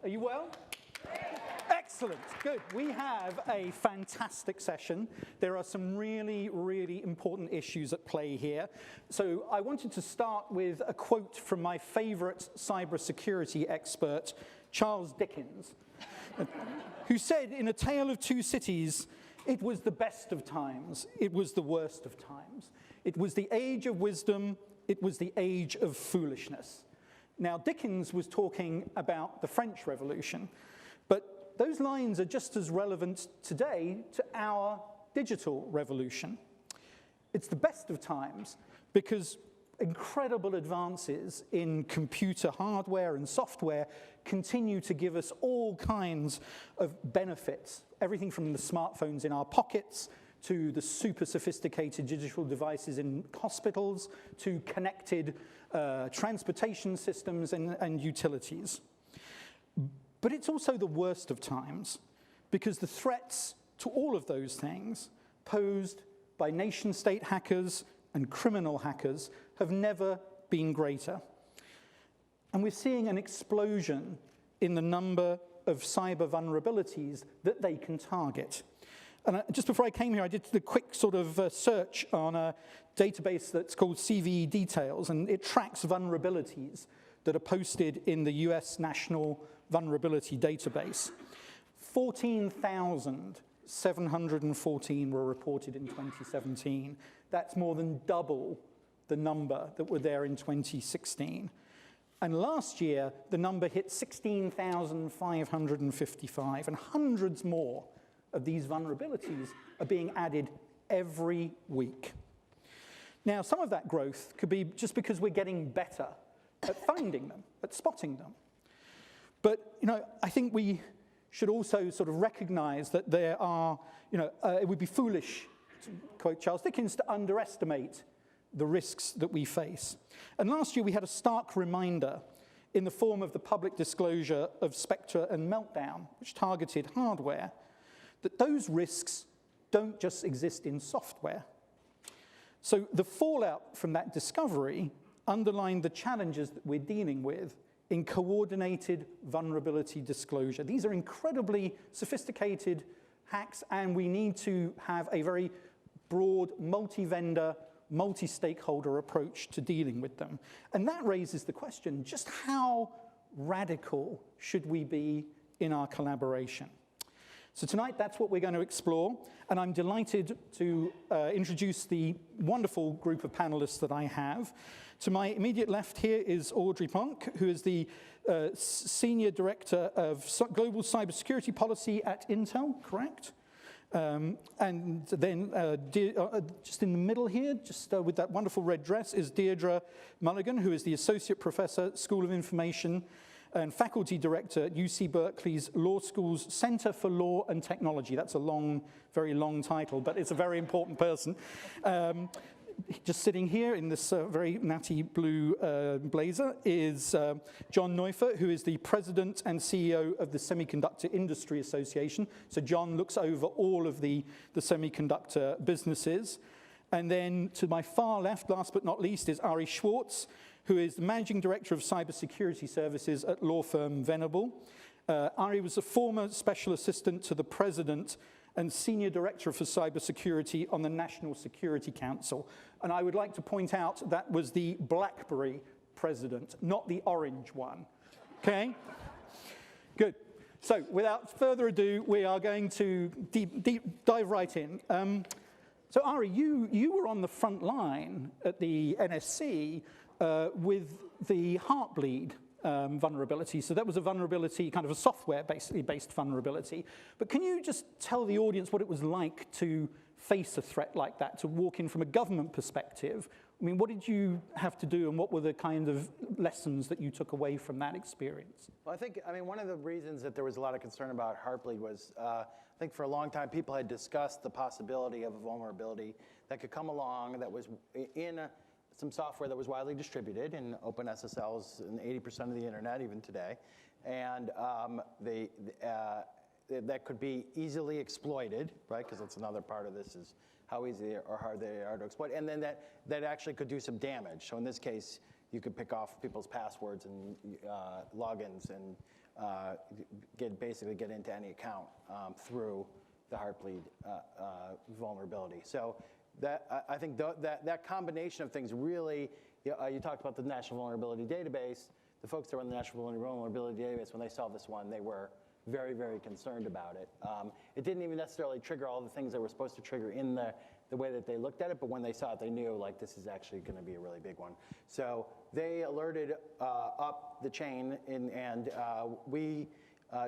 Are you well? Excellent, good. We have a fantastic session. There are some really, really important issues at play here. So I wanted to start with a quote from my favorite cybersecurity expert, Charles Dickens, who said in A Tale of Two Cities, "It was the best of times, it was the worst of times. It was the age of wisdom, it was the age of foolishness." Now, Dickens was talking about the French Revolution, but those lines are just as relevant today to our digital revolution. It's the best of times because incredible advances in computer hardware and software continue to give us all kinds of benefits, everything from the smartphones in our pockets to the super sophisticated digital devices in hospitals to connected transportation systems and utilities. But it's also the worst of times because the threats to all of those things posed by nation-state hackers and criminal hackers have never been greater. And we're seeing an explosion in the number of cyber vulnerabilities that they can target. And just before I came here, I did a quick sort of search on a database that's called CVE Details, and it tracks vulnerabilities that are posted in the US National Vulnerability Database. 14,714 were reported in 2017. That's more than double the number that were there in 2016. And last year, the number hit 16,555, and hundreds more of these vulnerabilities are being added every week. Now, some of that growth could be just because we're getting better at finding them, at spotting them. But, I think we should also sort of recognize that there are, it would be foolish, to quote Charles Dickens, to underestimate the risks that we face. And last year we had a stark reminder in the form of the public disclosure of Spectre and Meltdown, which targeted hardware, that those risks don't just exist in software. So the fallout from that discovery underlined the challenges that we're dealing with in coordinated vulnerability disclosure. These are incredibly sophisticated hacks, and we need to have a very broad, multi-vendor, multi-stakeholder approach to dealing with them. And that raises the question, just how radical should we be in our collaboration? So tonight, that's what we're going to explore, and I'm delighted to introduce the wonderful group of panelists that I have. To my immediate left here is Audrey Ponk, who is the Senior Director of Global Cybersecurity Policy at Intel, correct? And then just in the middle here, just with that wonderful red dress, is Deirdre Mulligan, who is the Associate Professor, School of Information, and Faculty Director at UC Berkeley's Law School's Center for Law and Technology. That's a long, very long title, but it's a very important person. Just sitting here in this very natty blue blazer is John Neuffer, who is the President and CEO of the Semiconductor Industry Association. So John looks over all of the semiconductor businesses. And then to my far left, last but not least, is Ari Schwartz, who is the Managing Director of Cybersecurity Services at law firm Venable. Ari was a former Special Assistant to the President and Senior Director for Cybersecurity on the National Security Council. And I would like to point out that was the BlackBerry president, not the orange one. Okay? Good. So without further ado, we are going to dive right in. So Ari, you were on the front line at the NSC with the Heartbleed vulnerability. So that was a vulnerability, kind of a software based vulnerability. But can you just tell the audience what it was like to face a threat like that, to walk in from a government perspective? I mean, what did you have to do, and what were the kind of lessons that you took away from that experience? Well, I mean, one of the reasons that there was a lot of concern about Heartbleed was, I think for a long time, people had discussed the possibility of a vulnerability that could come along that was in some software that was widely distributed in open SSLs in 80% of the internet, even today, and that could be easily exploited, right? Because that's another part of this, is how easy or hard they are to exploit, and then that actually could do some damage. So in this case, you could pick off people's passwords and logins and basically get into any account through the Heartbleed vulnerability. So I think that combination of things really, you talked about the National Vulnerability Database. The folks that run the National Vulnerability Database, when they saw this one, they were very, very concerned about it. It didn't even necessarily trigger all the things that were supposed to trigger in the way that they looked at it, but when they saw it, they knew, like, this is actually going to be a really big one. So they alerted up the chain, and we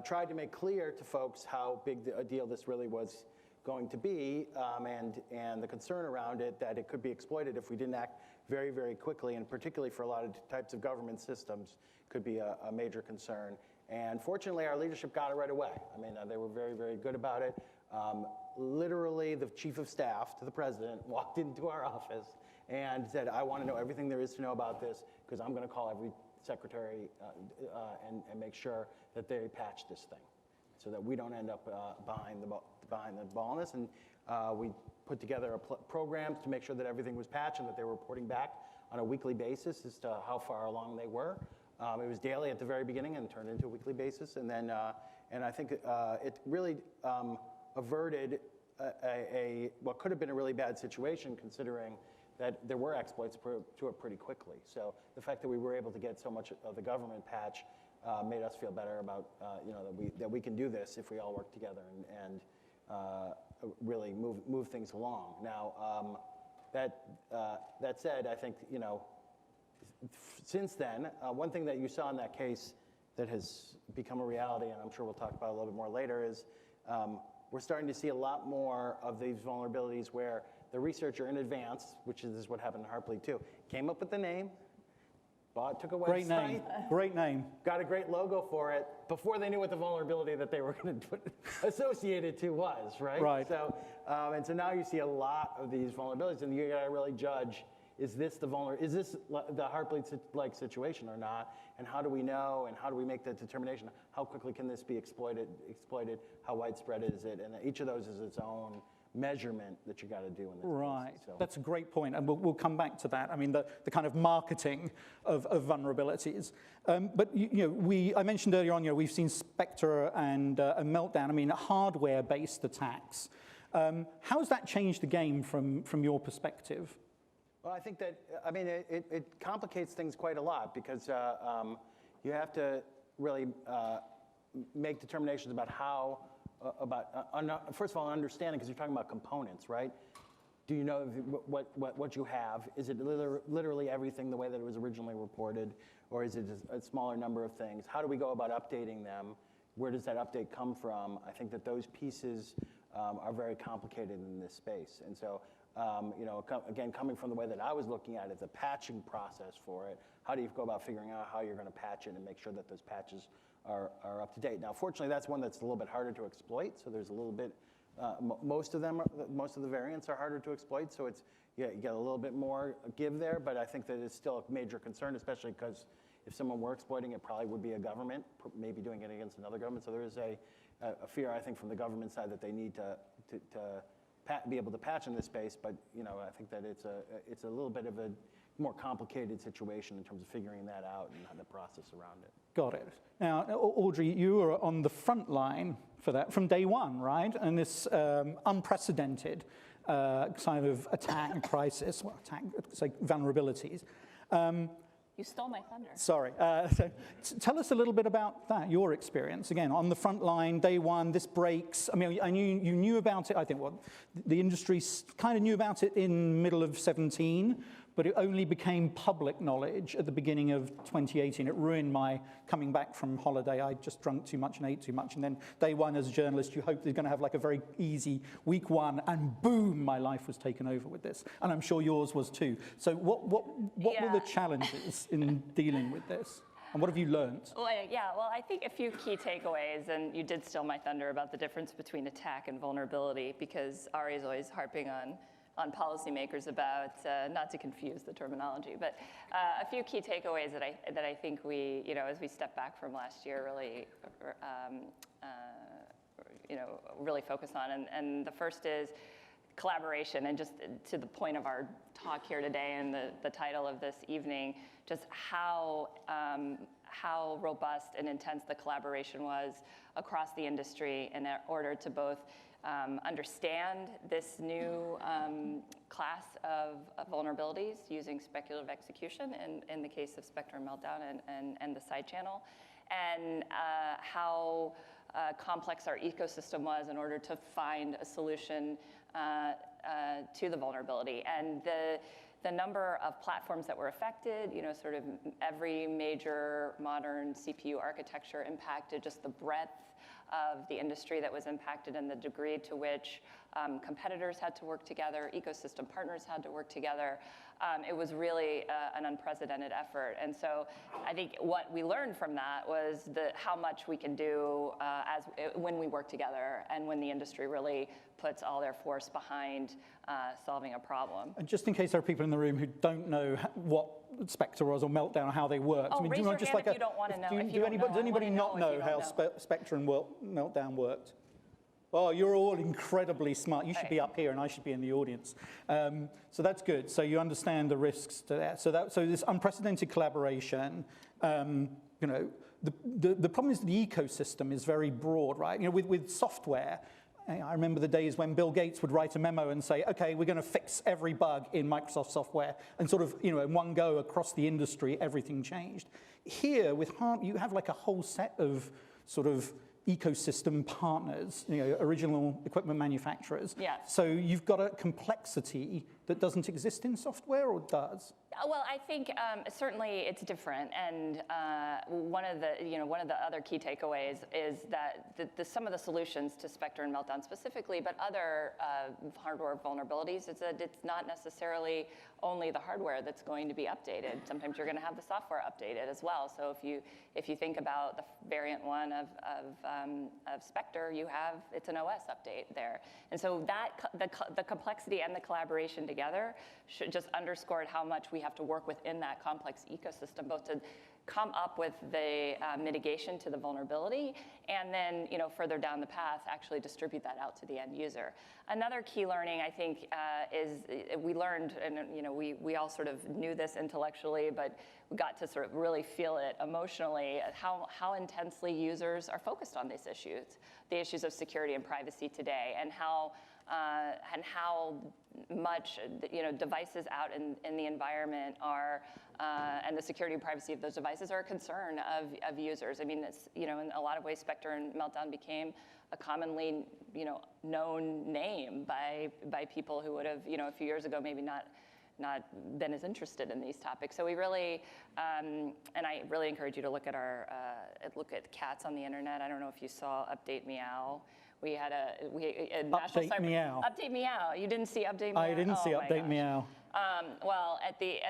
tried to make clear to folks how big a deal this really was going to be, and the concern around it, that it could be exploited if we didn't act very, very quickly, and particularly for a lot of types of government systems, could be a major concern. And fortunately, our leadership got it right away. I mean, they were very, very good about it. Literally, the chief of staff to the president walked into our office and said, I want to know everything there is to know about this, because I'm going to call every secretary and make sure that they patch this thing, so that we don't end up behind the ball on this. And we put together programs to make sure that everything was patched and that they were reporting back on a weekly basis as to how far along they were. It was daily at the very beginning and turned into a weekly basis. And then, and I think it really averted what could have been a really bad situation, considering that there were exploits to it pretty quickly. So the fact that we were able to get so much of the government patch made us feel better about that we can do this if we all work together and really move things along. Now, that said, I think since then, one thing that you saw in that case that has become a reality, and I'm sure we'll talk about a little bit more later, is we're starting to see a lot more of these vulnerabilities where the researcher in advance, which is what happened in Heartbleed too, came up with the name, took a website. Great name. Got a great logo for it before they knew what the vulnerability that they were going to associate it to was, right? Right. So, and so now you see a lot of these vulnerabilities, and you got to really judge: is this the Heartbleed-like situation or not? And how do we know? And how do we make that determination? How quickly can this be exploited? How widespread is it? And each of those is its own measurement that you got to do in this Right, case, so. That's a great point, and we'll come back to that. I mean, the kind of marketing of vulnerabilities. But I mentioned earlier on, we've seen Spectre and Meltdown. I mean, hardware-based attacks. How has that changed the game from your perspective? Well, I think that, it complicates things quite a lot, because you have to really make determinations about how, first of all, understanding, because you're talking about components, right? Do you know what you have? Is it literally everything the way that it was originally reported, or is it a smaller number of things? How do we go about updating them? Where does that update come from? I think that those pieces are very complicated in this space. And so, again, coming from the way that I was looking at it, the patching process for it, how do you go about figuring out how you're going to patch it and make sure that those patches are up to date? Now, fortunately, that's one that's a little bit harder to exploit. So there's a little bit, most of the variants are harder to exploit. So you get a little bit more give there, but I think that it's still a major concern, especially because if someone were exploiting it, probably would be a government, maybe doing it against another government. So there is a fear, I think, from the government side that they need to be able to patch in this space. But I think that it's a little bit of a more complicated situation in terms of figuring that out and the process around it. Got it. Now, Audrey, you were on the front line for that from day one, right? And this unprecedented kind of attack and crisis, it's like vulnerabilities. You stole my thunder. Sorry. So tell us a little bit about that, your experience. Again, on the front line, day one, this breaks. I mean, I knew you knew about it. I think the industry kind of knew about it in middle of 17, but it only became public knowledge at the beginning of 2018. It ruined my coming back from holiday. I just drunk too much and ate too much. And then day one as a journalist, you hope they're going to have like a very easy week one, and boom, my life was taken over with this. And I'm sure yours was too. So what were the challenges in dealing with this? And what have you learned? Well, I think a few key takeaways, and you did steal my thunder about the difference between attack and vulnerability, because Ari is always harping on policymakers about not to confuse the terminology, but a few key takeaways that I think we, as we step back from last year, really, really focus on. And the first is collaboration, and just to the point of our talk here today and the title of this evening, just how how robust and intense the collaboration was across the industry in order to both understand this new class of vulnerabilities using speculative execution in the case of Spectre Meltdown and the side channel, and how complex our ecosystem was in order to find a solution to the vulnerability. And the number of platforms that were affected, sort of every major modern CPU architecture impacted, just the breadth of the industry that was impacted and the degree to which competitors had to work together, ecosystem partners had to work together. It was really an unprecedented effort. And so I think what we learned from that was how much we can do when we work together and when the industry really puts all their force behind solving a problem. And just in case there are people in the room who don't know what Spectre was or Meltdown or how they worked. Oh, raise your hand if you don't want to know. Does anybody not know how Spectre and Meltdown worked? Oh, you're all incredibly smart. You should be up here and I should be in the audience. So that's good. So you understand the risks to that. So this unprecedented collaboration, the problem is the ecosystem is very broad, right? With software, I remember the days when Bill Gates would write a memo and say, okay, we're going to fix every bug in Microsoft software, and sort of, in one go across the industry, everything changed. Here, with you have like a whole set of sort of ecosystem partners, original equipment manufacturers. Yeah. So you've got a complexity that doesn't exist in software, or does? Well, I think certainly it's different, and one of the other key takeaways is that some of the solutions to Spectre and Meltdown specifically, but other hardware vulnerabilities, is that it's not necessarily only the hardware that's going to be updated. Sometimes you're going to have the software updated as well. So if you think about the variant 1 of Spectre, it's an OS update there, and so the complexity and the collaboration together just underscored how much we have to work within that complex ecosystem, both to come up with the mitigation to the vulnerability, and then further down the path actually distribute that out to the end user. Another key learning, I think, is we learned, and we all sort of knew this intellectually, but we got to sort of really feel it emotionally, how intensely users are focused on these issues, the issues of security and privacy today, and how much devices out in the environment are, and the security and privacy of those devices are a concern of users. I mean, in a lot of ways, Spectre and Meltdown became a commonly known name by people who would have a few years ago maybe not been as interested in these topics. So we really, and I really encourage you to look at cats on the internet. I don't know if you saw Update Meow. We had a national Meow. Update Meow. You didn't see Update Meow? I didn't see Update Meow. Well, at the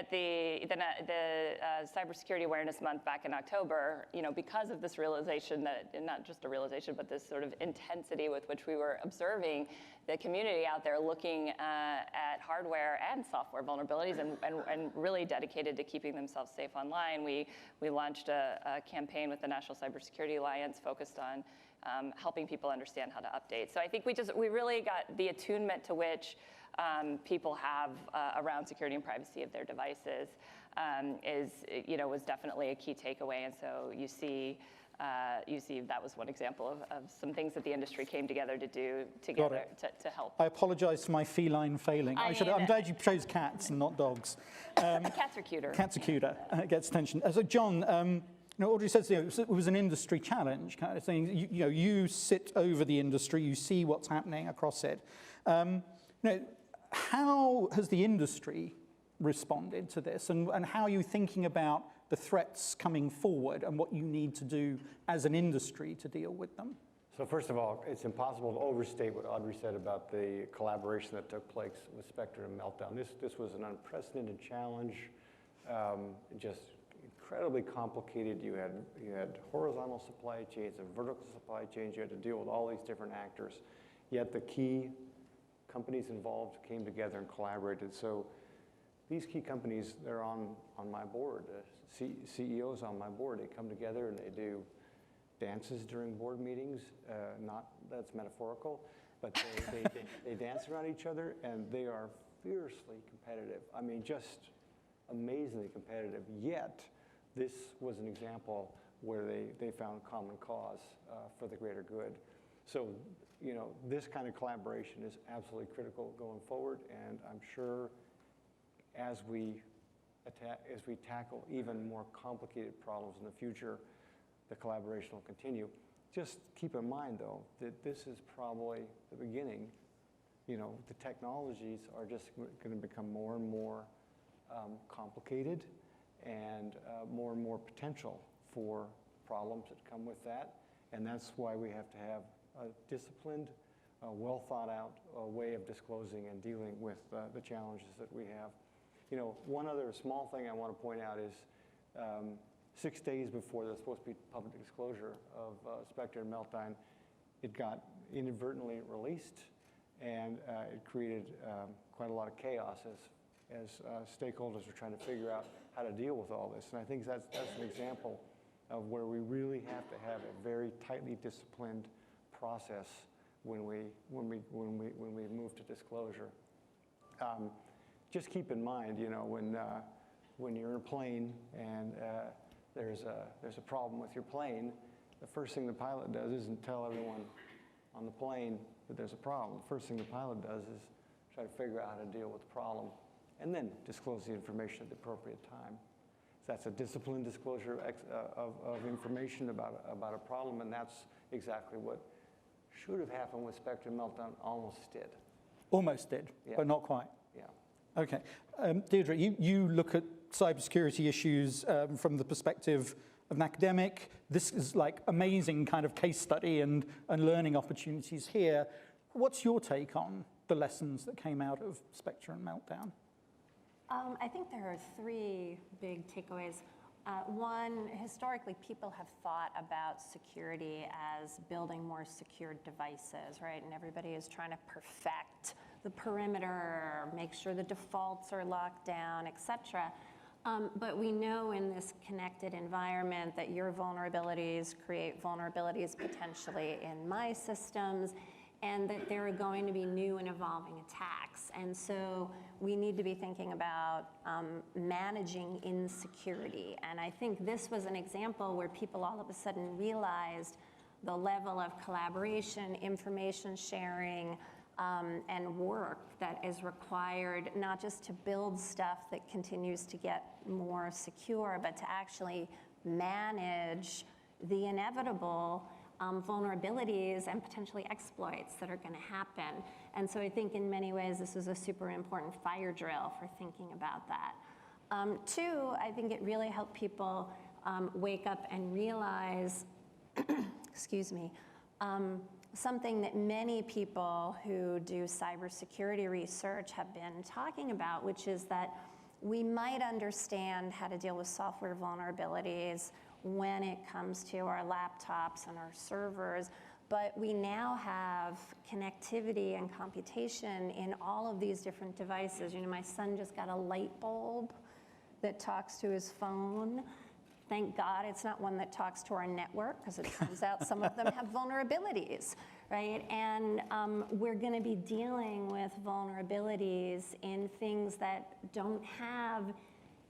Cybersecurity Awareness Month back in October, because of this realization that, and not just a realization, but this sort of intensity with which we were observing the community out there looking at hardware and software vulnerabilities and really dedicated to keeping themselves safe online, we launched a campaign with the National Cybersecurity Alliance focused on helping people understand how to update. So I think we really got the attunement to which people have around security and privacy of their devices was definitely a key takeaway. And so you see that was one example of some things that the industry came together to do together to help. I apologize for my feline failing. I'm glad you chose cats and not dogs. Cats are cuter. Cats are cuter. It gets attention. So John, Audrey says it was an industry challenge kind of thing. You sit over the industry, you see what's happening across it. How has the industry responded to this, and how are you thinking about the threats coming forward and what you need to do as an industry to deal with them? So first of all, it's impossible to overstate what Audrey said about the collaboration that took place with Spectre and Meltdown. This was an unprecedented challenge, just incredibly complicated. You had horizontal supply chains and vertical supply chains. You had to deal with all these different actors. Yet the key companies involved came together and collaborated. So these key companies, they're on my board. CEOs on my board, they come together and they do dances during board meetings. Not that's metaphorical, but they dance around each other, and they are fiercely competitive. I mean, just amazingly competitive. Yet this was an example where they found common cause for the greater good. So, you know, this kind of collaboration is absolutely critical going forward, and I'm sure as we tackle even more complicated problems in the future, the collaboration will continue. Just keep in mind, though, that this is probably the beginning. You know, the technologies are just going to become more and more complicated and more potential for problems that come with that. And that's why we have to have a disciplined, well thought out way of disclosing and dealing with the challenges that we have. You know, one other small thing I want to point out is 6 days before there's supposed to be public disclosure of Spectre and Meltdown, it got inadvertently released, and it created quite a lot of chaos as stakeholders are trying to figure out how to deal with all this. And I think that's an example of where we really have to have a very tightly disciplined process when we move to disclosure. Just keep in mind, you know, when you're in a plane and there's a problem with your plane, the first thing the pilot does isn't tell everyone on the plane that there's a problem. The first thing the pilot does is try to figure out how to deal with the problem and then disclose the information at the appropriate time. So that's a disciplined disclosure of information about a problem, and that's exactly what should have happened with Spectre and Meltdown, almost did. Almost did, Yeah. but not quite. Yeah. Okay. Deirdre, you look at cybersecurity issues from the perspective of an academic. This is like amazing kind of case study and learning opportunities here. What's your take on the lessons that came out of Spectre and Meltdown? I think there are three big takeaways. One, historically, people have thought about security as building more secure devices, right? And everybody is trying to perfect the perimeter, make sure the defaults are locked down, et cetera. But we know in this connected environment that your vulnerabilities create vulnerabilities potentially in my systems, and that there are going to be new and evolving attacks. And so we need to be thinking about managing insecurity. And I think this was an example where people all of a sudden realized the level of collaboration, information sharing, and work that is required, not just to build stuff that continues to get more secure, but to actually manage the inevitable vulnerabilities and potentially exploits that are going to happen. And so I think in many ways this is a super important fire drill for thinking about that. Two, I think it really helped people wake up and realize, excuse me, something that many people who do cybersecurity research have been talking about, which is that we might understand how to deal with software vulnerabilities when it comes to our laptops and our servers, but we now have connectivity and computation in all of these different devices. You know, my son just got a light bulb that talks to his phone. Thank God it's not one that talks to our network, because it turns out some of them have vulnerabilities, right? And we're going to be dealing with vulnerabilities in things that don't have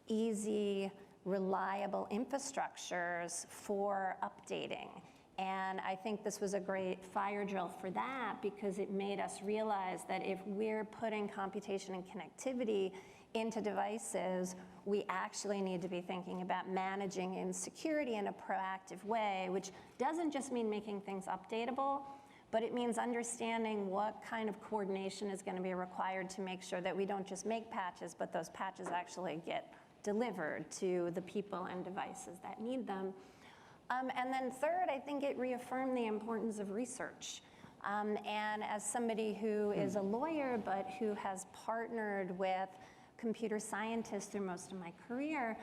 easy, reliable infrastructures for updating. And I think this was a great fire drill for that, because it made us realize that if we're putting computation and connectivity into devices, we actually need to be thinking about managing insecurity in a proactive way, which doesn't just mean making things updatable, but it means understanding what kind of coordination is going to be required to make sure that we don't just make patches, but those patches actually get delivered to the people and devices that need them. And then third, I think it reaffirmed the importance of research. And as somebody who is a lawyer, but who has partnered with computer scientists through most of my career,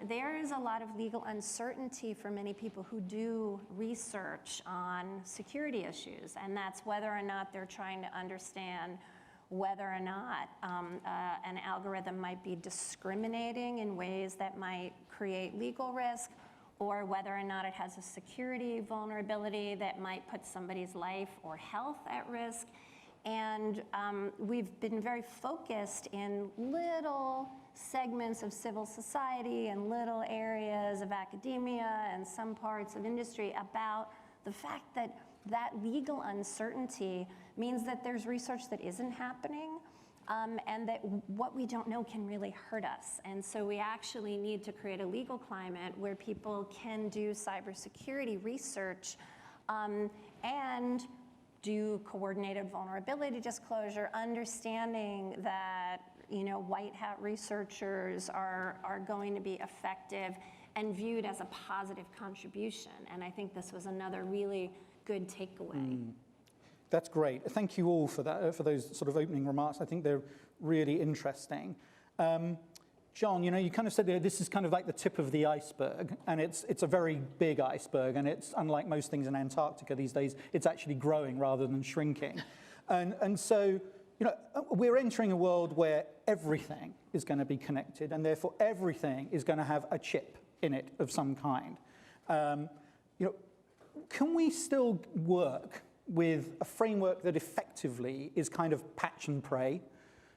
there is a lot of legal uncertainty for many people who do research on security issues. And that's whether or not they're trying to understand whether or not an algorithm might be discriminating in ways that might create legal risk, or whether or not it has a security vulnerability that might put somebody's life or health at risk. And we've been very focused in little segments of civil society and little areas of academia and some parts of industry about the fact that that legal uncertainty means that there's research that isn't happening, and that what we don't know can really hurt us. And so we actually need to create a legal climate where people can do cybersecurity research and do coordinated vulnerability disclosure, understanding that white hat researchers are going to be effective and viewed as a positive contribution. And I think this was another really good takeaway. That's great. Thank you all for that, for those sort of opening remarks. I think they're really interesting. John, you kind of said this is kind of like the tip of the iceberg, and it's a very big iceberg, and it's unlike most things in Antarctica these days, it's actually growing rather than shrinking. And so, we're entering a world where everything is going to be connected, and therefore everything is going to have a chip in it of some kind. Can we still work with a framework that effectively is kind of patch and pray?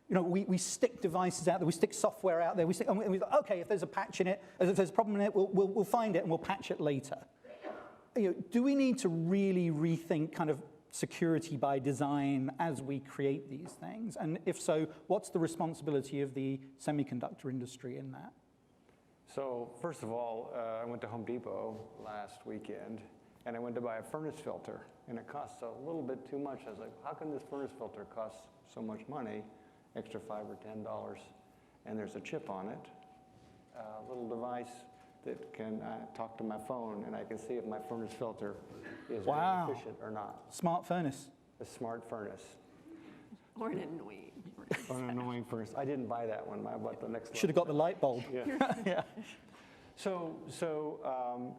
We stick devices out there, we stick software out there, and we okay, if there's a patch in it, if there's a problem in it, we'll find it and we'll patch it later. Do we need to really rethink kind of security by design as we create these things? And if so, what's the responsibility of the semiconductor industry in that? So first of all, I went to Home Depot last weekend, and I went to buy a furnace filter, and it costs a little bit too much. I was like, how can this furnace filter cost so much money, extra $5 or $10? And there's a chip on it, a little device that can talk to my phone, and I can see if my furnace filter is Wow. efficient or not. Smart furnace. A smart furnace. Or an annoying. Or an annoying furnace. I didn't buy that one. I bought the next one. Should have got the light bulb. Yeah. Yeah. So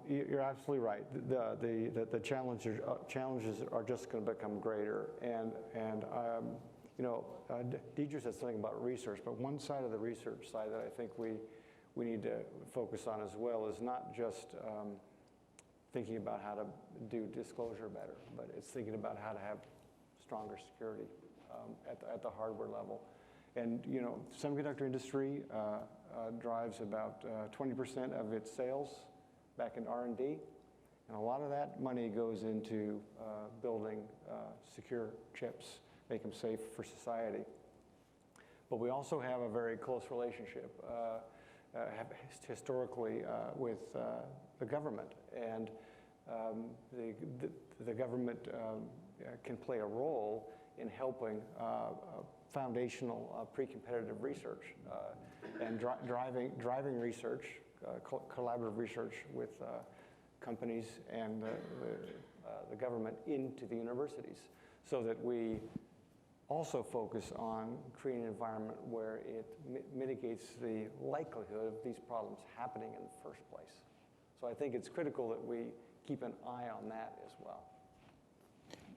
you're absolutely right. The challenges are just going to become greater. And Deidre said something about research, but one side of the research side that I think we need to focus on as well is not just thinking about how to do disclosure better, but it's thinking about how to have stronger security at the hardware level. And semiconductor industry drives about 20% of its sales back in R&D, and a lot of that money goes into building secure chips, make them safe for society. But we also have a very close relationship historically with the government, and the government can play a role in helping foundational pre-competitive research and driving research, collaborative research with companies and the government into the universities, so that we also focus on creating an environment where it mitigates the likelihood of these problems happening in the first place. So I think it's critical that we keep an eye on that as well.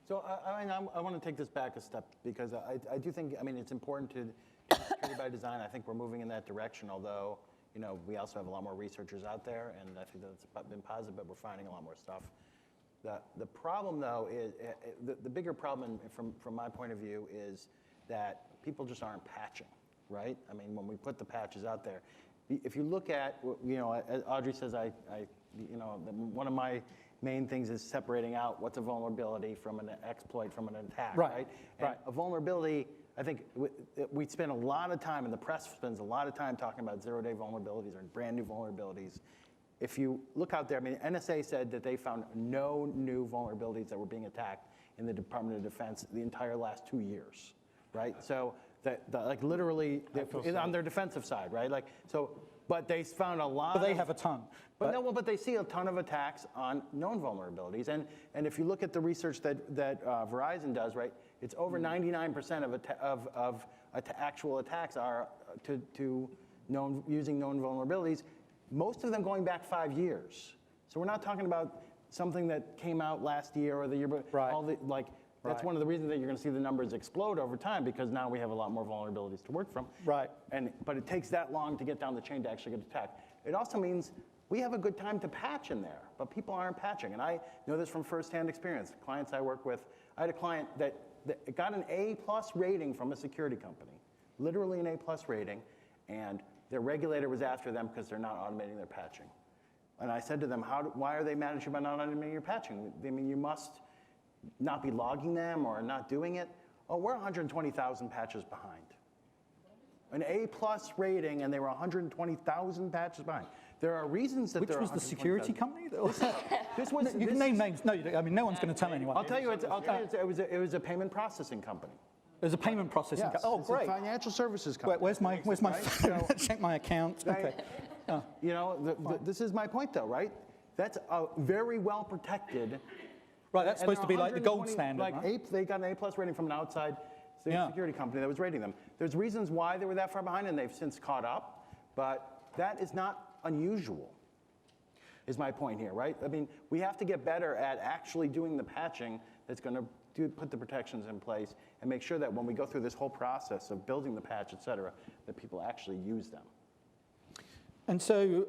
So I want to take this back a step, because I do think, it's important to security by design. I think we're moving in that direction, although, we also have a lot more researchers out there, and I think that's been positive, but we're finding a lot more stuff. The problem, though, is the bigger problem from my point of view is that people just aren't patching, right? When we put the patches out there, if you look at, as Audrey says, one of my main things is separating out what's a vulnerability from an exploit from an attack, right? And a vulnerability, I think we spend a lot of time, and the press spends a lot of time talking about zero-day vulnerabilities or brand new vulnerabilities. If you look out there, NSA said that they found no new vulnerabilities that were being attacked in the Department of Defense the entire last 2 years, right? So literally on their defensive side, right? But they found a lot. But they have a ton. But they see a ton of attacks on known vulnerabilities, and if you look at the research that Verizon does, right, it's over 99% of actual attacks are to using known vulnerabilities. Most of them going back 5 years. So we're not talking about something that came out last year or the year before. Right. That's one of the reasons that you're going to see the numbers explode over time, because now we have a lot more vulnerabilities to work from. Right. But it takes that long to get down the chain to actually get attacked. It also means we have a good time to patch in there, but people aren't patching. And I know this from firsthand experience. Clients I work with, I had a client that got an A+ rating from a security company, literally an A+ rating, and Their regulator was after them because they're not automating their patching. And I said to them, why are they mad at you by not automating your patching? I mean, you must not be logging them or not doing it. Oh, we're 120,000 patches behind. An A+ rating, and they were 120,000 patches behind. There are reasons that Which there are was the security company? This was. You can name names. No, I mean, no one's going to tell anyone. I'll tell you, it was a payment processing company. There's a payment processing Yes, company. Oh, it's great. a financial services company. Where's my phone? Check my account. Okay. You know, this is my point, though, right? That's a very well protected. Right, that's supposed to be like the gold standard, Like right? they got an A+ rating from an outside security company that was rating them. There's reasons why they were that far behind, and they've since caught up, but that is not unusual, is my point here, right? I mean, we have to get better at actually doing the patching that's going to put the protections in place and make sure that when we go through this whole process of building the patch, et cetera, that people actually use them. And so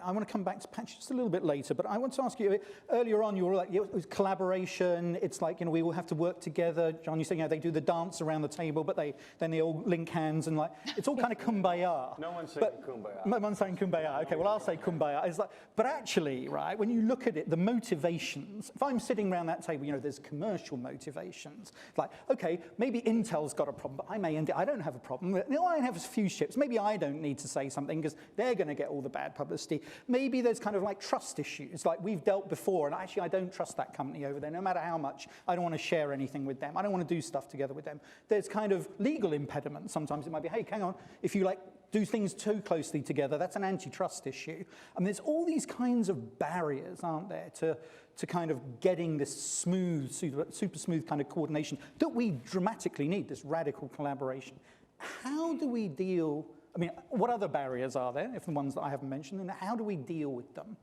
I want to come back to patch just a little bit later, but I want to ask you, earlier on you were like, it was collaboration, it's like, you know, we all have to work together. John, you saying, you know, they do the dance around the table, but then they all link hands and like, it's all kind of kumbaya. No one's saying kumbaya. No one's saying kumbaya. Okay, well, I'll say kumbaya. It's like, but actually, right, when you look at it, the motivations, if I'm sitting around that table, you know, there's commercial motivations. Like, okay, maybe Intel's got a problem, but I don't have a problem. You know, I have a few ships. Maybe I don't need to say something because they're going to get all the bad publicity. Maybe there's kind of like trust issues, like we've dealt before, and actually I don't trust that company over there, no matter how much. I don't want to share anything with them. I don't want to do stuff together with them. There's kind of legal impediments. Sometimes it might be, hey, hang on, if you like do things too closely together, that's an antitrust issue. And there's all these kinds of barriers, aren't there, to kind of getting this smooth, super smooth kind of coordination that we dramatically need, this radical collaboration. How do we deal? I mean, what other barriers are there, if the ones that I haven't mentioned, and how do we deal with them?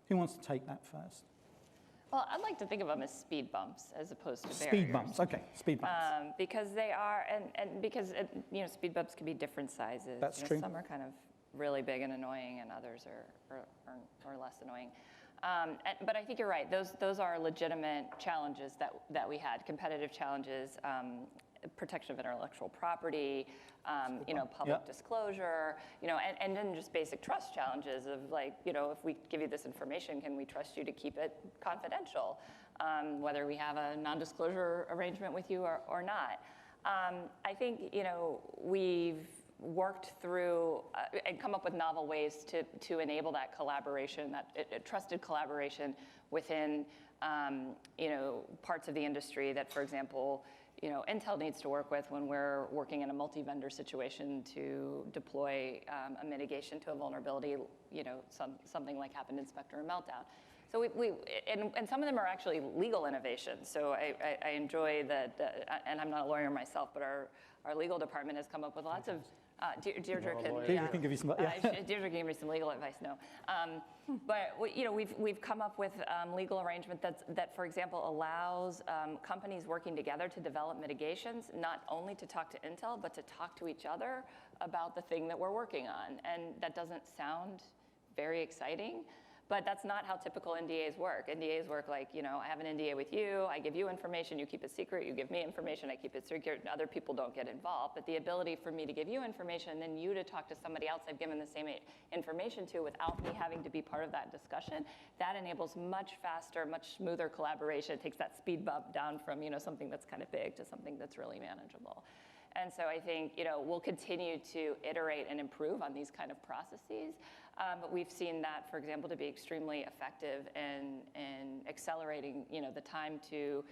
Who wants to take that first? Well, I'd like to think of them as speed bumps as opposed to barriers. Speed bumps, okay, speed bumps. Because they are, and because, you know, speed bumps can be different sizes. That's you know, true. Some are kind of really big and annoying, and others are less annoying. But I think you're right. Those are legitimate challenges that we had, competitive challenges, protection of intellectual property, you know, public disclosure, you know, and then just basic trust challenges of like, you know, if we give you this information, can we trust you to keep it confidential, whether we have a non-disclosure arrangement with you or not. I think, you know, we've worked through and come up with novel ways to enable that collaboration, that trusted collaboration within, you know, parts of the industry that, for example, you know, Intel needs to work with when we're working in a multi-vendor situation to deploy a mitigation to a vulnerability, you know, something like happened in Spectre and Meltdown. So and some of them are actually legal innovations. So I enjoy that, and I'm not a lawyer myself, but our legal department has come up with lots of, Deirdre can give you some, Deirdre can give me some legal advice, no. But you know, we've come up with legal arrangement that, for example, allows companies working together to develop mitigations, not only to talk to Intel, but to talk to each other about the thing that we're working on. And that doesn't sound very exciting, but that's not how typical NDAs work. NDAs work like, you know, I have an NDA with you, I give you information, you keep it secret, you give me information, I keep it secret, and other people don't get involved. But the ability for me to give you information and then you to talk to somebody else I've given the same information to without me having to be part of that discussion, that enables much faster, much smoother collaboration. It takes that speed bump down from, you know, something that's kind of big to something that's really manageable. And so I think, you know, we'll continue to iterate and improve on these kind of processes. But we've seen that, for example, to be extremely effective in accelerating, you know, the time to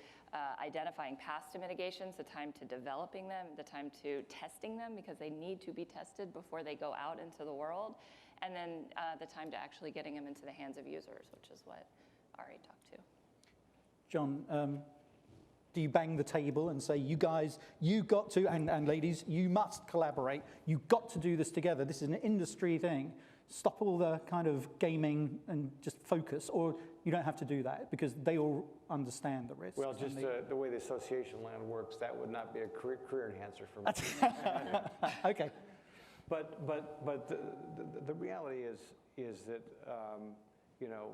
identifying paths to mitigations, the time to developing them, the time to testing them, because they need to be tested before they go out into the world, and then the time to actually getting them into the hands of users, which is what Ari talked to. John, do you bang the table and say, you guys, you got to, and ladies, you must collaborate. You've got to do this together. This is an industry thing. Stop all the kind of gaming and just focus, or you don't have to do that because they all understand the risks. Well, just the way the association land works, that would not be a career enhancer for me. Okay. But the reality is that, you know,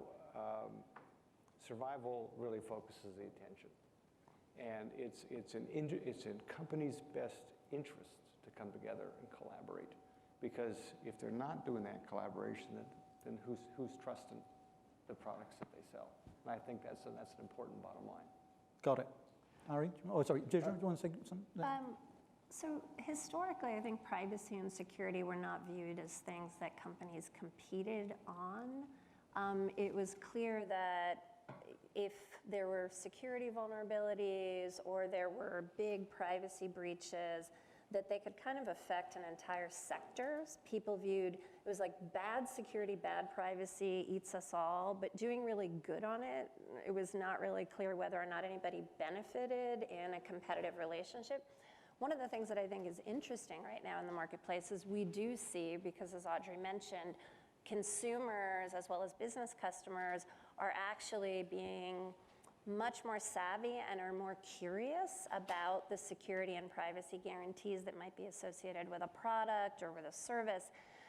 survival really focuses the attention. And it's in companies' best interests to come together and collaborate Because if they're not doing that collaboration, then who's trusting the products that they sell? And I think that's an important bottom line. Got it. Ari? Oh, sorry. Deirdre, do you want to say something? So historically, I think privacy and security were not viewed as things that companies competed on. It was clear that if there were security vulnerabilities or there were big privacy breaches, that they could kind of affect an entire sectors. People viewed, it was like bad security, bad privacy eats us all, but doing really good on it, it was not really clear whether or not anybody benefited in a competitive relationship. One of the things that I think is interesting right now in the marketplace is we do see, because as Audrey mentioned, consumers as well as business customers are actually being much more savvy and are more curious about the security and privacy guarantees that might be associated with a product or with a service.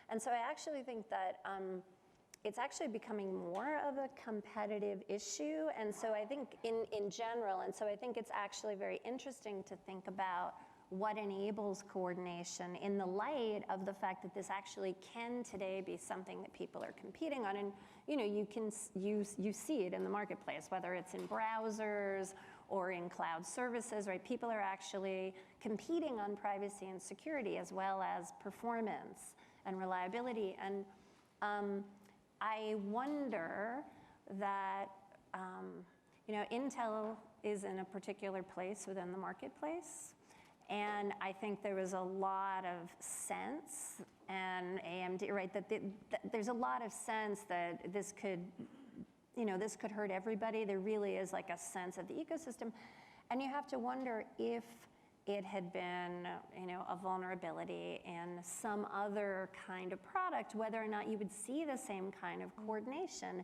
And so I actually think that it's actually becoming more of a competitive issue. And so I think in general, and so I think it's actually very interesting to think about what enables coordination in the light of the fact that this actually can today be something that people are competing on. And you see it in the marketplace, whether it's in browsers or in cloud services, right? People are actually competing on privacy and security as well as performance and reliability. And I wonder that Intel is in a particular place within the marketplace. And I think there was a lot of sense, and AMD, right, that there's a lot of sense that this could hurt everybody. There really is like a sense of the ecosystem. And you have to wonder if it had been, a vulnerability in some other kind of product, whether or not you would see the same kind of coordination.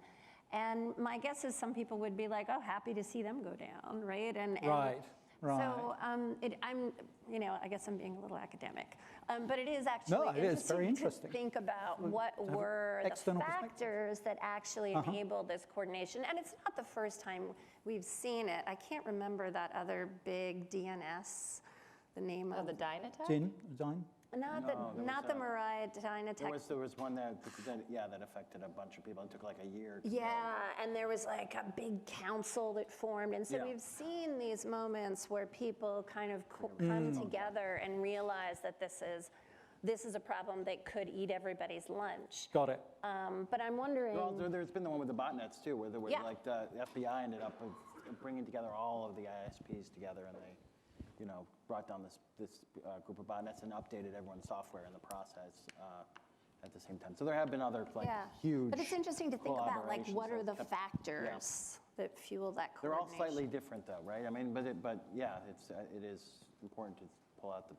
And my guess is some people would be like, oh, happy to see them go down, right? Right. So I guess I'm being a little academic, but it is actually interesting to think about what were the factors that actually enabled this coordination. And it's not the first time we've seen it. I can't remember that other big DNS, the name of the Dyn attack? Dyn? Not the Mariah Dyn attack. There was one that affected a bunch of people. It took like a year. And there was like a big council that formed. And so we've seen these moments where people kind of come together and realize that this is a problem that could eat everybody's lunch. Got it. But I'm wondering. Well, there's been the one with the botnets too, where there was like the FBI ended up bringing together all of the ISPs together, and they brought down this group of botnets and updated everyone's software in the process at the same time. So there have been other huge. But it's interesting to think about like what are the factors that fuel that coordination. They're all slightly different though, right? I mean, it is important to pull out the.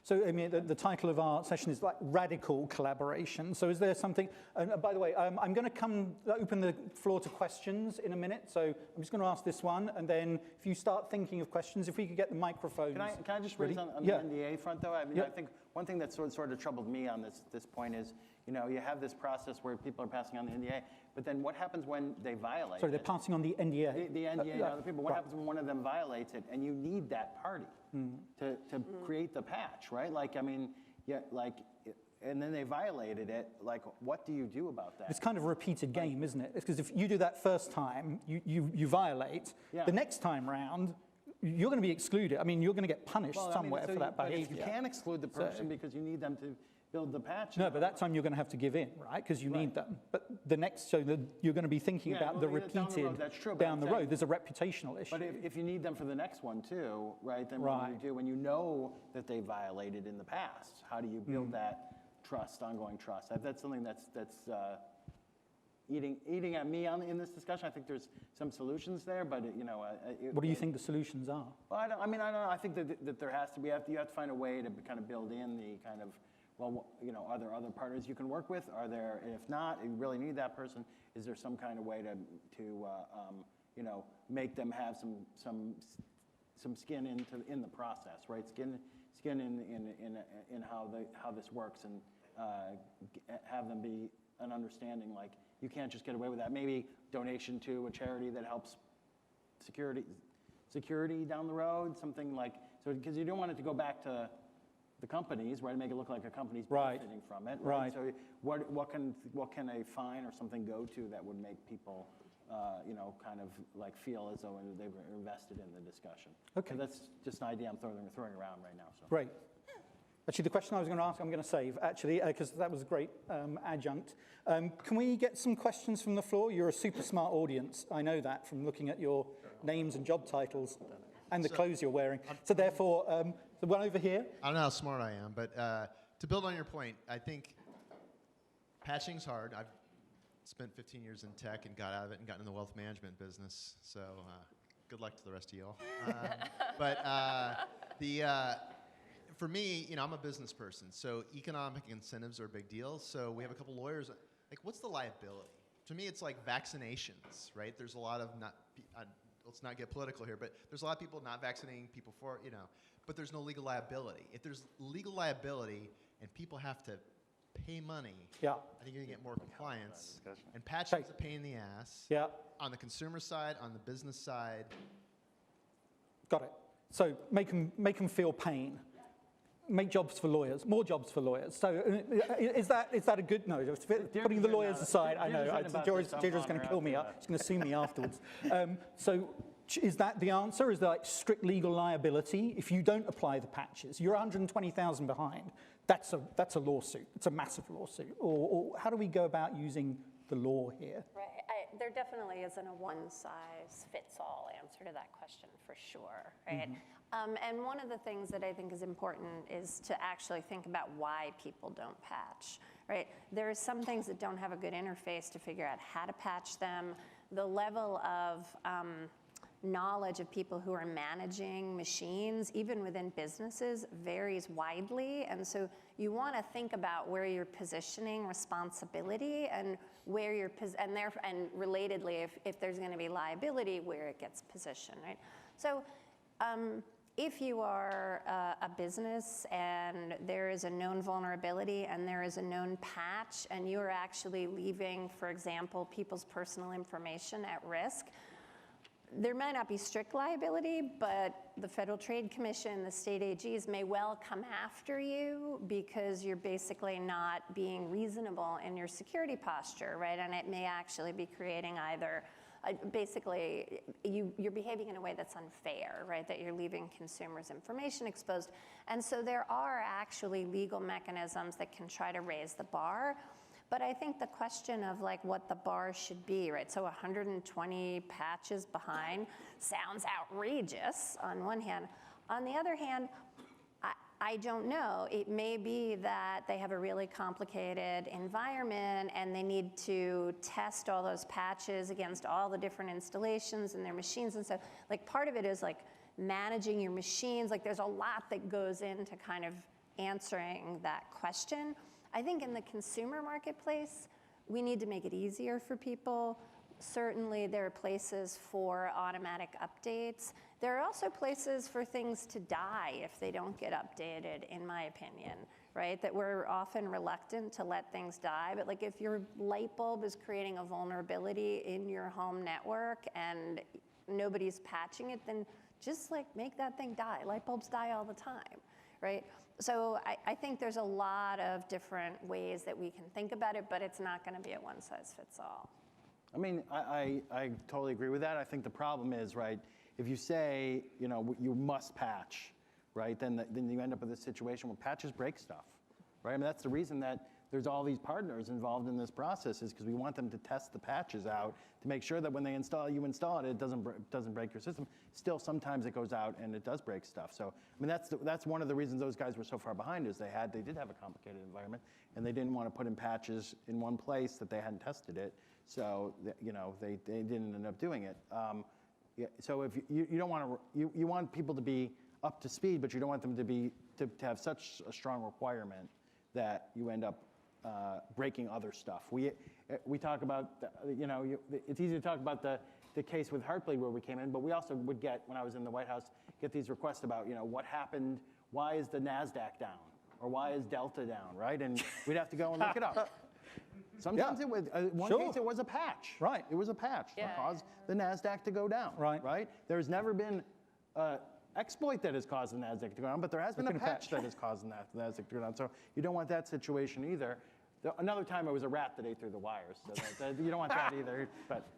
So, I mean, the title of our session is like radical collaboration. So is there something, and by the way, I'm going to open the floor to questions in a minute. So I'm just going to ask this one, and then if you start thinking of questions, if we could get the microphones. Can I just raise on the NDA front though? I mean, I think one thing that sort of troubled me on this point is, you have this process where people are passing on the NDA, but then what happens when they violate it? Sorry, they're passing on the NDA. The NDA and other people. What happens when one of them violates it, and you need that party to create the patch, right? Like, I mean, and then they violated it. Like, what do you do about that? It's kind of a repeated game, isn't it? Because if you do that first time, you violate. The next time round, you're going to be excluded. I mean, you're going to get punished somewhere for that behavior. You can't exclude the person because you need them to build the patch. No, but that time you're going to have to give in, right? Because you need them. But the next, you're going to be thinking about the repeated down the road. There's a reputational issue. But if you need them for the next one too, right? Then what do you do when you know that they violated in the past? How do you build that trust, ongoing trust? That's something that's eating at me in this discussion. I think there's some solutions there, but what do you think the solutions are? Well, I don't know. I think that there has to be. You have to find a way to kind of build in the kind of. Well, are there other partners you can work with? Are there, if not, you really need that person, is there some kind of way to make them have some skin in the process, right? Skin in how this works, and have them be an understanding, like, you can't just get away with that. Maybe donation to a charity that helps security down the road, something like, so, because you don't want it to go back to the companies, right, and make it look like a company's Right. benefiting from it, Right. So what can a fine or something go to that would make people, kind of like feel as though they were invested in the discussion? Okay. So that's just an idea I'm throwing around right now. So. Great. Actually, the question I was going to ask, I'm going to save, actually, because that was a great adjunct. Can we get some questions from the floor? You're a super smart audience. I know that from looking at your names and job titles and the clothes you're wearing. So therefore, the one over here. I don't know how smart I am, but to build on your point, I think patching's hard. I've spent 15 years in tech and got out of it and gotten in the wealth management business. So good luck to the rest of y'all. For me, I'm a business person, so economic incentives are a big deal. So we have a couple lawyers. Like, what's the liability? To me, it's like vaccinations, right? There's a lot of let's not get political here, but there's a lot of people not vaccinating people for, but there's no legal liability. If there's legal liability and people have to pay money, Yeah. I think you're gonna get more compliance. And patching is a pain in the ass. Yeah. On the consumer side, on the business side. Got it. So make them feel pain. Make jobs for lawyers, more jobs for lawyers. So is that a good, no, putting the lawyers aside, I know, Deirdre's going to kill me, she's going to sue me afterwards. So is that the answer? Is there like strict legal liability? If you don't apply the patches, you're 120,000 behind. That's a lawsuit. It's a massive lawsuit. Or how do we go about using the law here? Right. There definitely isn't a one-size-fits-all answer to that question, for sure, right? And one of the things that I think is important is to actually think about why people don't patch, right? There are some things that don't have a good interface to figure out how to patch them. The level of knowledge of people who are managing machines, even within businesses, varies widely. And so you want to think about where you're positioning responsibility and where you're, and relatedly, if there's going to be liability, where it gets positioned, right? So if you are a business and there is a known vulnerability and there is a known patch and you are actually leaving, for example, people's personal information at risk, there might not be strict liability, but the Federal Trade Commission, the state AGs may well come after you because you're basically not being reasonable in your security posture, right? And it may actually be creating either, basically, you're behaving in a way that's unfair, right? That you're leaving consumers' information exposed. And so there are actually legal mechanisms that can try to raise the bar. But I think the question of like what the bar should be, right? So 120 patches behind sounds outrageous on one hand. On the other hand, I don't know. It may be that they have a really complicated environment and they need to test all those patches against all the different installations in their machines. And so like part of it is like managing your machines. Like there's a lot that goes into kind of answering that question. I think in the consumer marketplace, we need to make it easier for people. Certainly there are places for automatic updates. There are also places for things to die if they don't get updated, in my opinion, right? That we're often reluctant to let things die, but like if your light bulb is creating a vulnerability in your home network and nobody's patching it, then just like make that thing die. Light bulbs die all the time, right? So I think there's a lot of different ways that we can think about it, but it's not going to be a one-size-fits-all. I mean, I totally agree with that. I think the problem is, right, if you say, you must patch, right, then you end up with a situation where patches break stuff, right? I mean, that's the reason that there's all these partners involved in this process is because we want them to test the patches out to make sure that when they install it, it doesn't break your system. Still, sometimes it goes out and it does break stuff. So, I mean, that's one of the reasons those guys were so far behind is they did have a complicated environment and they didn't want to put in patches in one place that they hadn't tested it. So, they didn't end up doing it. So if you don't want to, you want people to be up to speed, but you don't want them to have such a strong requirement that you end up breaking other stuff. We talk about, it's easy to talk about the case with Heartbleed where we came in, but we also would get, when I was in the White House, get these requests about, what happened, why is the NASDAQ down? Or why is Delta down, right? And we'd have to go and look it up. Sometimes it was, one case it was a patch. Right. It was a patch that caused the NASDAQ to go down. Right. Right? There's never been exploit that has caused the NASDAQ to go down, but there has been a patch that has caused the NASDAQ to go down. So you don't want that situation either. Another time it was a rat that ate through the wires, so you don't want that either. But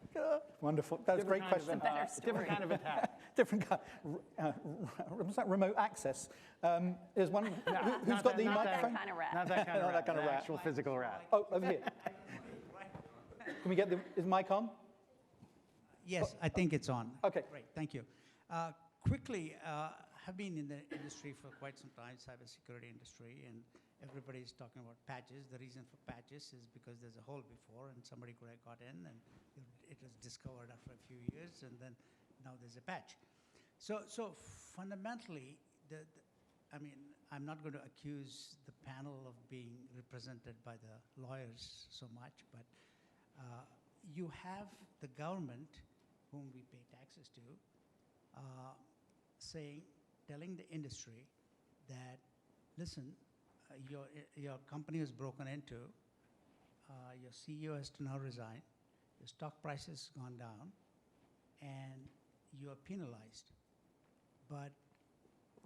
wonderful. That's a great question. Different kind of attack. Different kind. Was that remote access? There's one. Who's got the Not that microphone? kind of rat. Not that kind of Not rat. that kind of the rat. actual physical rat. Oh, over here. Can we get is mic on? Yes, I think it's on. Okay. Great, thank you. Quickly, have been in the industry for quite some time, cybersecurity industry, and everybody's talking about patches. The reason for patches is because there's a hole before, and somebody could have got in, and it was discovered after a few years, and then now there's a patch. So fundamentally, I mean, I'm not going to accuse the panel of being represented by the lawyers so much, but you have the government, whom we pay taxes to, telling the industry that, listen, your company is broken into, your CEO has to now resign, your stock price has gone down, and you are penalized. But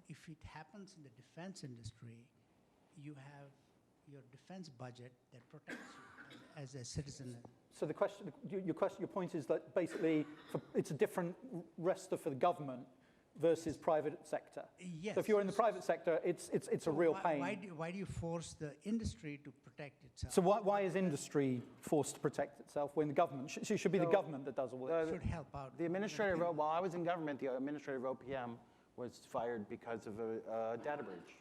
if it happens in the defense industry, you have your defense budget that protects you as a citizen. So the question, your point is that basically it's a different register for the government versus private sector. Yes. So if you're in the private sector, it's a real pain. Why do you force the industry to protect itself? So why is industry forced to protect itself when the government? So it should be the government that does all this. Should help out. The administrator, while I was in government, the administrator of OPM was fired because of a data breach.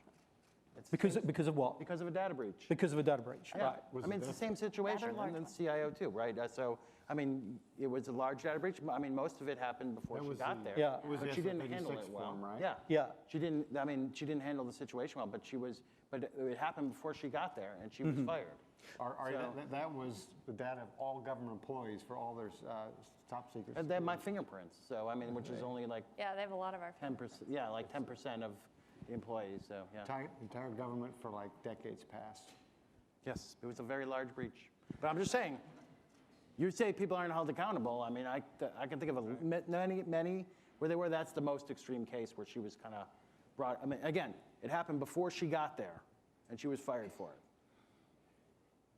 Because of what? Because of a data breach. Because of a data breach, Yeah. right. I mean, it's the same situation, and then CIO too, right? So, I mean, it was a large data breach. I mean, most of it happened before she got there. Yeah. It was But the she didn't SF-86 handle it well. form, right? Yeah. Yeah. She didn't. I mean, she didn't handle the situation well. But it happened before she got there, and she was fired. That was the data of all government employees for all their top secrets. And they have my fingerprints. So I mean, which is only like Yeah, they have a lot of our 10%. Yeah, like 10% of the employees. So yeah. Entire government for like decades past. Yes, it was a very large breach. But I'm just saying, you say people aren't held accountable. I mean, I can think of many where they were. That's the most extreme case where she was kind of brought. I mean, again, it happened before she got there, and she was fired for it.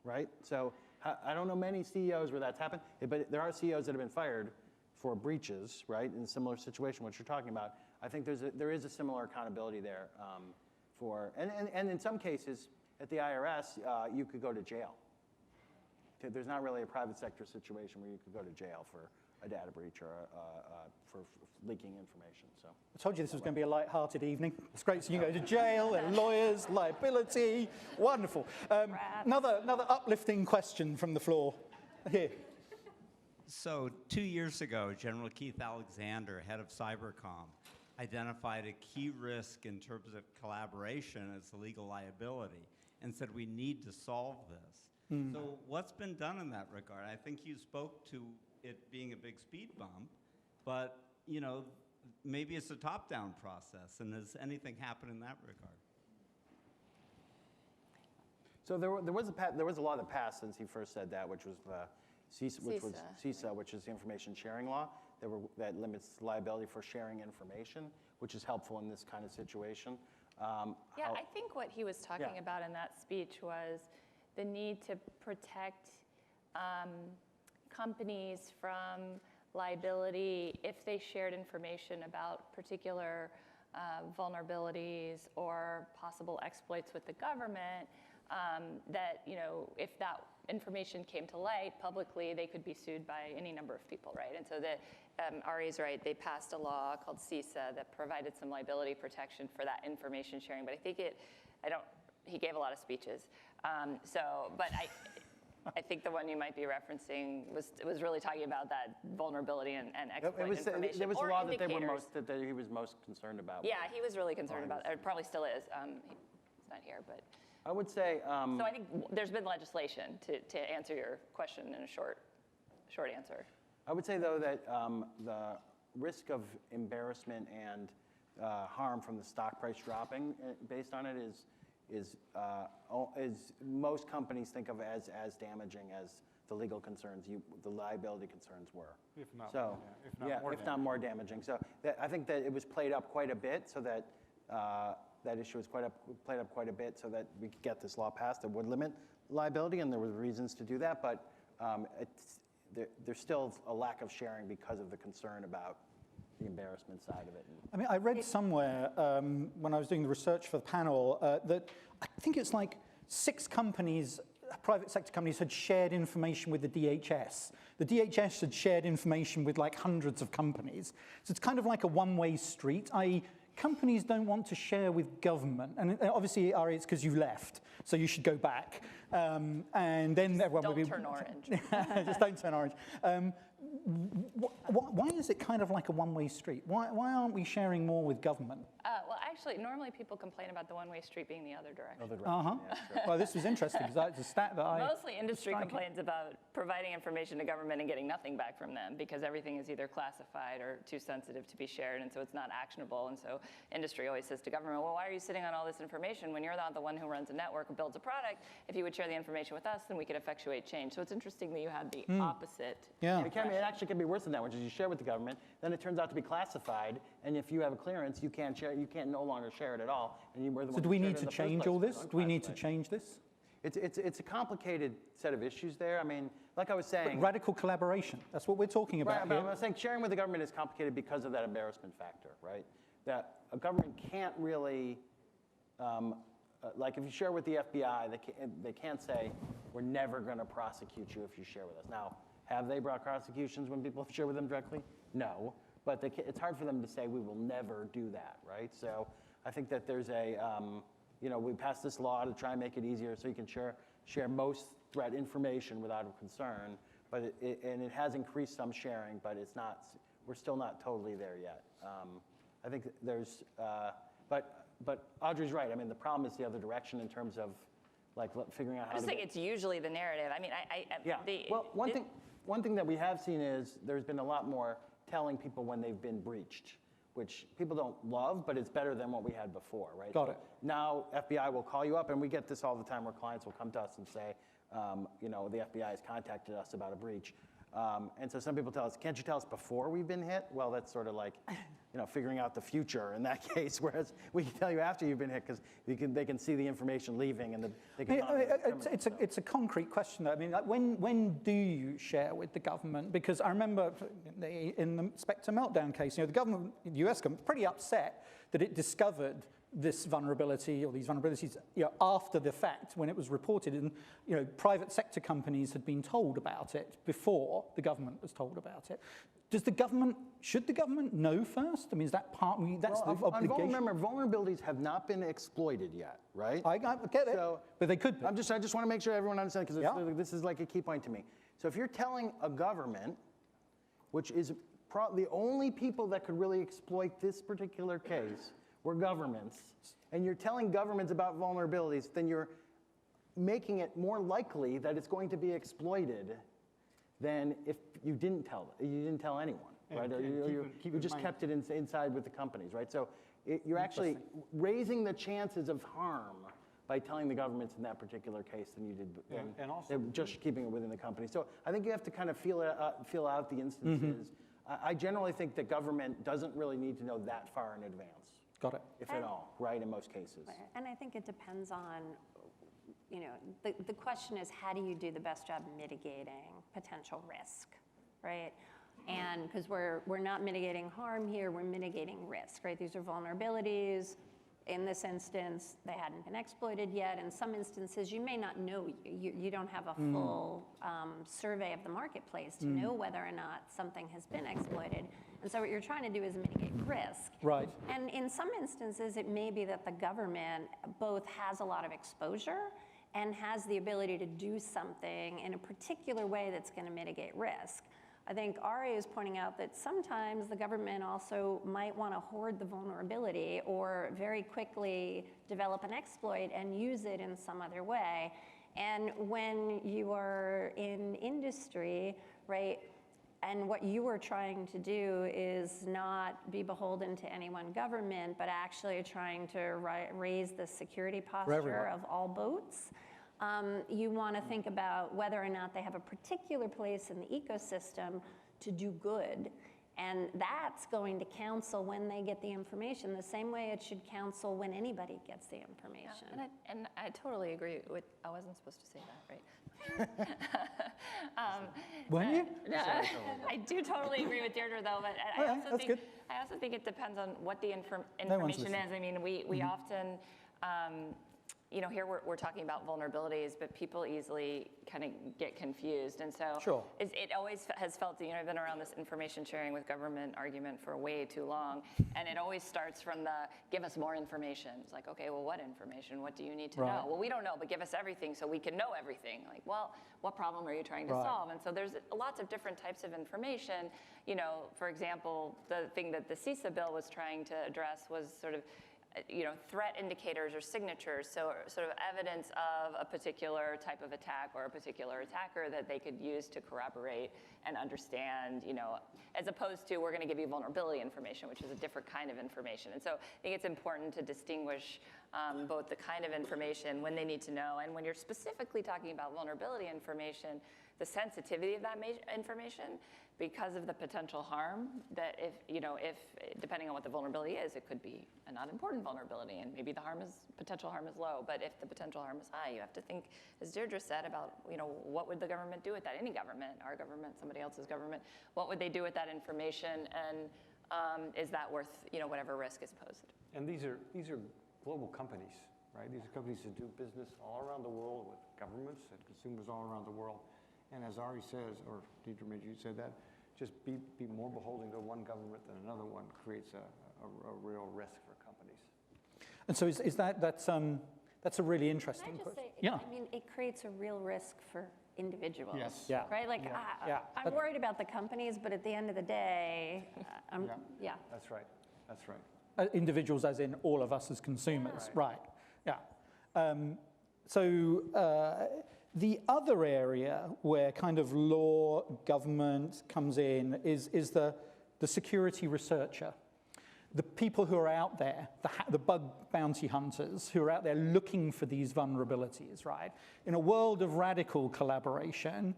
Right? So I don't know many CEOs where that's happened, but there are CEOs that have been fired for breaches, right, in a similar situation, what you're talking about. I think there is a similar accountability there and in some cases, at the IRS, you could go to jail. There's not really a private sector situation where you could go to jail for a data breach or for leaking information. So I told you this was going to be a light-hearted evening. It's great. So you can go to jail, and lawyers, liability. Wonderful. Another uplifting question from the floor. Here. So 2 years ago, General Keith Alexander, head of Cybercom, identified a key risk in terms of collaboration as legal liability and said we need to solve this. So what's been done in that regard? I think you spoke to it being a big speed bump, but maybe it's a top-down process, and has anything happened in that regard? So there was a law that passed since he first said that, which was CISA, which is the Information Sharing Law, that limits liability for sharing information, which is helpful in this kind of situation. I think what he was talking about in that speech was the need to protect companies from liability if they shared information about particular vulnerabilities or possible exploits with the government, that if that information came to light publicly, they could be sued by any number of people, right? And so Ari's right, they passed a law called CISA that provided some liability protection for that information sharing, but I think he gave a lot of speeches. I think the one you might be referencing was really talking about that vululnerability and exploit information. There was a law that he was most concerned about. Yeah, he was really concerned about it. It probably still is. He's not here, but. I would say. So I think there's been legislation to answer your question in a short answer. I would say though that the risk of embarrassment and harm from the stock price dropping based on it is most companies think of as damaging as the legal concerns, the liability concerns were. If not, So, if not more damaging. So I think that it was played up quite a bit so that that issue was played up quite a bit so that we could get this law passed that would limit liability, and there were reasons to do that, but there's still a lack of sharing because of the concern about the embarrassment side of it. I mean, I read somewhere when I was doing the research for the panel that I think it's like 6 companies, private sector companies, had shared information with the DHS. The DHS had shared information with like hundreds of companies. So it's kind of like a one-way street, i.e. companies don't want to share with government. And obviously, Ari, it's because you left, so you should go back. And then everyone will be... Don't turn orange. Just don't turn orange. Why is it kind of like a one-way street? Why aren't we sharing more with government? Well, actually, normally people complain about the one-way street being the other direction. Well, this was interesting because it's a stat that Mostly industry complains about providing information to government and getting nothing back from them because everything is either classified or too sensitive to be shared, and so it's not actionable. And so industry always says to government, well, why are you sitting on all this information when you're not the one who runs a network or builds a product? If you would share the information with us, then we could effectuate change. So it's interesting that you had the opposite. Yeah. It actually can be worse than that, which is you share with the government, then it turns out to be classified, and if you have a clearance, you can't share. You can't no longer share it at all. And you were the So one do who we shared need it to in the first change place, all but this? Do we need to unclassified. change this? It's a complicated set of issues there. I mean, like I was saying, But radical collaboration. That's what we're talking about right, but here. I was saying sharing with the government is complicated because of that embarrassment factor, right? That a government can't really, like if you share with the FBI, they can't say, we're never going to prosecute you if you share with us. Now, have they brought prosecutions when people share with them directly? No, but it's hard for them to say we will never do that, right? So I think that there's we passed this law to try and make it easier so you can share most threat information without concern, but it has increased some sharing, but we're still not totally there yet. I think there's, but Audrey's right. I mean, the problem is the other direction in terms of like figuring out how I just think it's usually the narrative. I mean, well, one thing that we have seen is there's been a lot more telling people when they've been breached, which people don't love, but it's better than what we had before, right? Got it. Now FBI will call you up, and we get this all the time where clients will come to us and say, the FBI has contacted us about a breach. And so some people tell us, can't you tell us before we've been hit? Well, that's sort of like, figuring out the future in that case, whereas we can tell you after you've been hit because they can see the information leaving and they can. It's a concrete question, though. I mean, like when do you share with the government? Because I remember in the Spectre meltdown case, the government, the US government, pretty upset that it discovered this vulnerability or these vulnerabilities after the fact when it was reported, and private sector companies had been told about it before the government was told about it. Should the government know first? I mean, is that that's the obligation? Remember, vulnerabilities have not been exploited yet, right? I get it, but they could be. I just want to make sure everyone understands because this is like a key point to me. So if you're telling a government, which is the only people that could really exploit this particular case were governments, and you're telling governments about vulnerabilities, then you're making it more likely that it's going to be exploited than if you didn't tell anyone, right? Or you just kept it inside with the companies, right? So you're actually raising the chances of harm by telling the governments in that particular case than you did, and also just keeping it within the company. So I think you have to kind of feel out the instances. I generally think that government doesn't really need to know that far in advance. Got it. If at all, right, in most cases. And I think it depends on, the question is how do you do the best job mitigating potential risk, right? And because we're not mitigating harm here, we're mitigating risk, right? These are vulnerabilities. In this instance, they hadn't been exploited yet. In some instances, you may not know, you don't have a full survey of the marketplace to know whether or not something has been exploited. And so what you're trying to do is mitigate risk. Right. And in some instances, it may be that the government both has a lot of exposure and has the ability to do something in a particular way that's going to mitigate risk. I think Ari is pointing out that sometimes the government also might want to hoard the vulnerability or very quickly develop an exploit and use it in some other way. And when you are in industry, right, and what you are trying to do is not be beholden to any one government, but actually trying to raise the security posture of all boats, You want to think about whether or not they have a particular place in the ecosystem to do good. And that's going to counsel when they get the information, the same way it should counsel when anybody gets the information. Yeah, and I totally agree with, I wasn't supposed to say that, right? Weren't you? No, I do totally agree with Deirdre, though, but I also think it depends on what the information is. I mean, we often, here we're talking about vulnerabilities, but people easily kind of get confused. And so it always has felt, I've been around this information sharing with government argument for way too long. And it always starts from the, give us more information. It's like, okay, well, what information? What do you need to know? Well, we don't know, but give us everything so we can know everything. Like, well, what problem are you trying to solve? And so there's lots of different types of information. For example, the thing that the CISA bill was trying to address was sort of, threat indicators or signatures, so sort of evidence of a particular type of attack or a particular attacker that they could use to corroborate and understand, as opposed to we're going to give you vulnerability information, which is a different kind of information. And so I think it's important to distinguish both the kind of information when they need to know, and when you're specifically talking about vulnerability information, the sensitivity of that information, because of the potential harm that if depending on what the vulnerability is, it could be a not important vulnerability, and maybe the potential harm is low, but if the potential harm is high, you have to think, as Deirdre said, about, what would the government do with that? Any government, our government, somebody else's government, what would they do with that information, and is that worth, whatever risk is posed? And these are global companies, right? These are companies that do business all around the world with governments and consumers all around the world. And as Ari says, or Deirdre, maybe you said that, just be more beholden to one government than another one creates a real risk for companies. And so that's a really interesting question. I mean, it creates a real risk for individuals. Yes. Yeah. Right? Like, I'm worried about the companies, but at the end of the day, That's right. That's right. Individuals as in all of us as consumers. Right. Yeah. The other area where kind of law, government comes in is the security researcher. The people who are out there, the bug bounty hunters who are out there looking for these vulnerabilities, right? In a world of radical collaboration,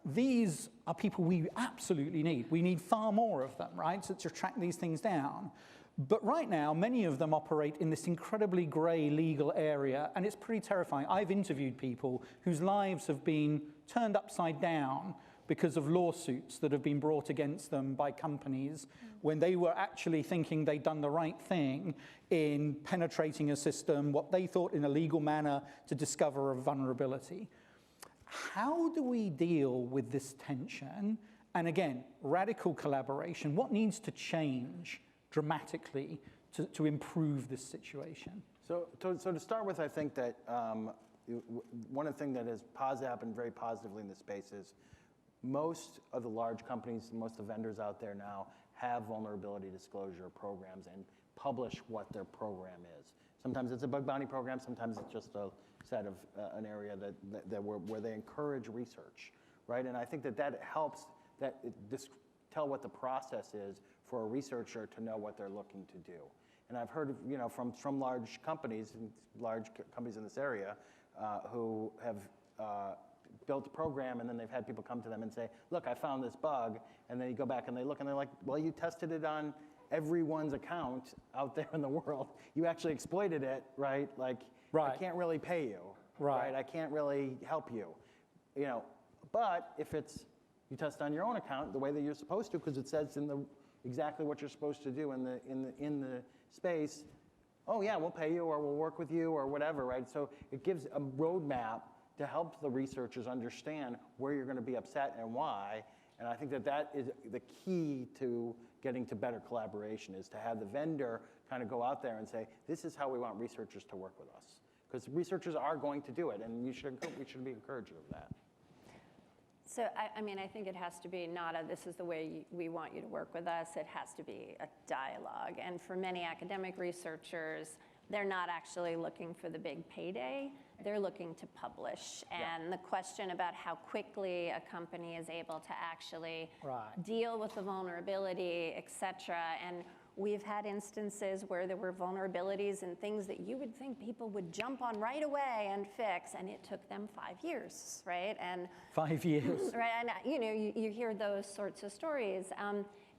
these are people we absolutely need. We need far more of them, right, to track these things down. But right now, many of them operate in this incredibly gray legal area, and it's pretty terrifying. I've interviewed people whose lives have been turned upside down because of lawsuits that have been brought against them by companies when they were actually thinking they'd done the right thing in penetrating a system, what they thought in a legal manner, to discover a vulnerability. How do we deal with this tension? And again, radical collaboration, what needs to change dramatically to improve this situation? So to start with, I think that one of the things that has happened very positively in this space is most of the large companies, most of the vendors out there now have vulnerability disclosure programs and publish what their program is. Sometimes it's a bug bounty program, sometimes it's just a set of an area where they encourage research, right? And I think that helps tell what the process is for a researcher to know what they're looking to do. And I've heard, from large companies in this area who have built a program, and then they've had people come to them and say, look, I found this bug, and then you go back and they look and they're like, well, you tested it on everyone's account out there in the world. You actually exploited it, right? Like, I can't really pay you, right? I can't really help you, But if you test on your own account the way that you're supposed to, because it says exactly what you're supposed to do in the space, oh yeah, we'll pay you, or we'll work with you, or whatever, right? So it gives a roadmap to help the researchers understand where you're going to be upset and why. And I think that is the key to getting to better collaboration, is to have the vendor kind of go out there and say, this is how we want researchers to work with us. Because researchers are going to do it, and we should be encouraging of that. So, I think it has to be not this is the way we want you to work with us. It has to be a dialogue. And for many academic researchers, they're not actually looking for the big payday. They're looking to publish. And the question about how quickly a company is able to actually deal with the vulnerability, et cetera, and We've had instances where there were vulnerabilities and things that you would think people would jump on right away and fix, and it took them 5 years, right? And 5 years. right, and you hear those sorts of stories.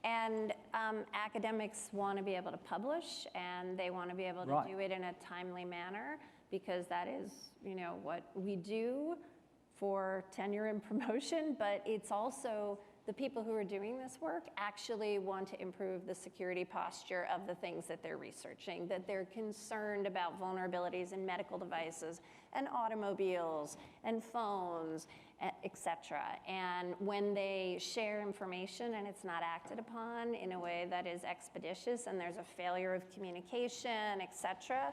Academics want to be able to publish, and they want to be able to do it in a timely manner, because that is, what we do for tenure and promotion, but it's also the people who are doing this work actually want to improve the security posture of the things that they're researching, that they're concerned about vulnerabilities in medical devices and automobiles and phones, et cetera. And when they share information and it's not acted upon in a way that is expeditious and there's a failure of communication, et cetera,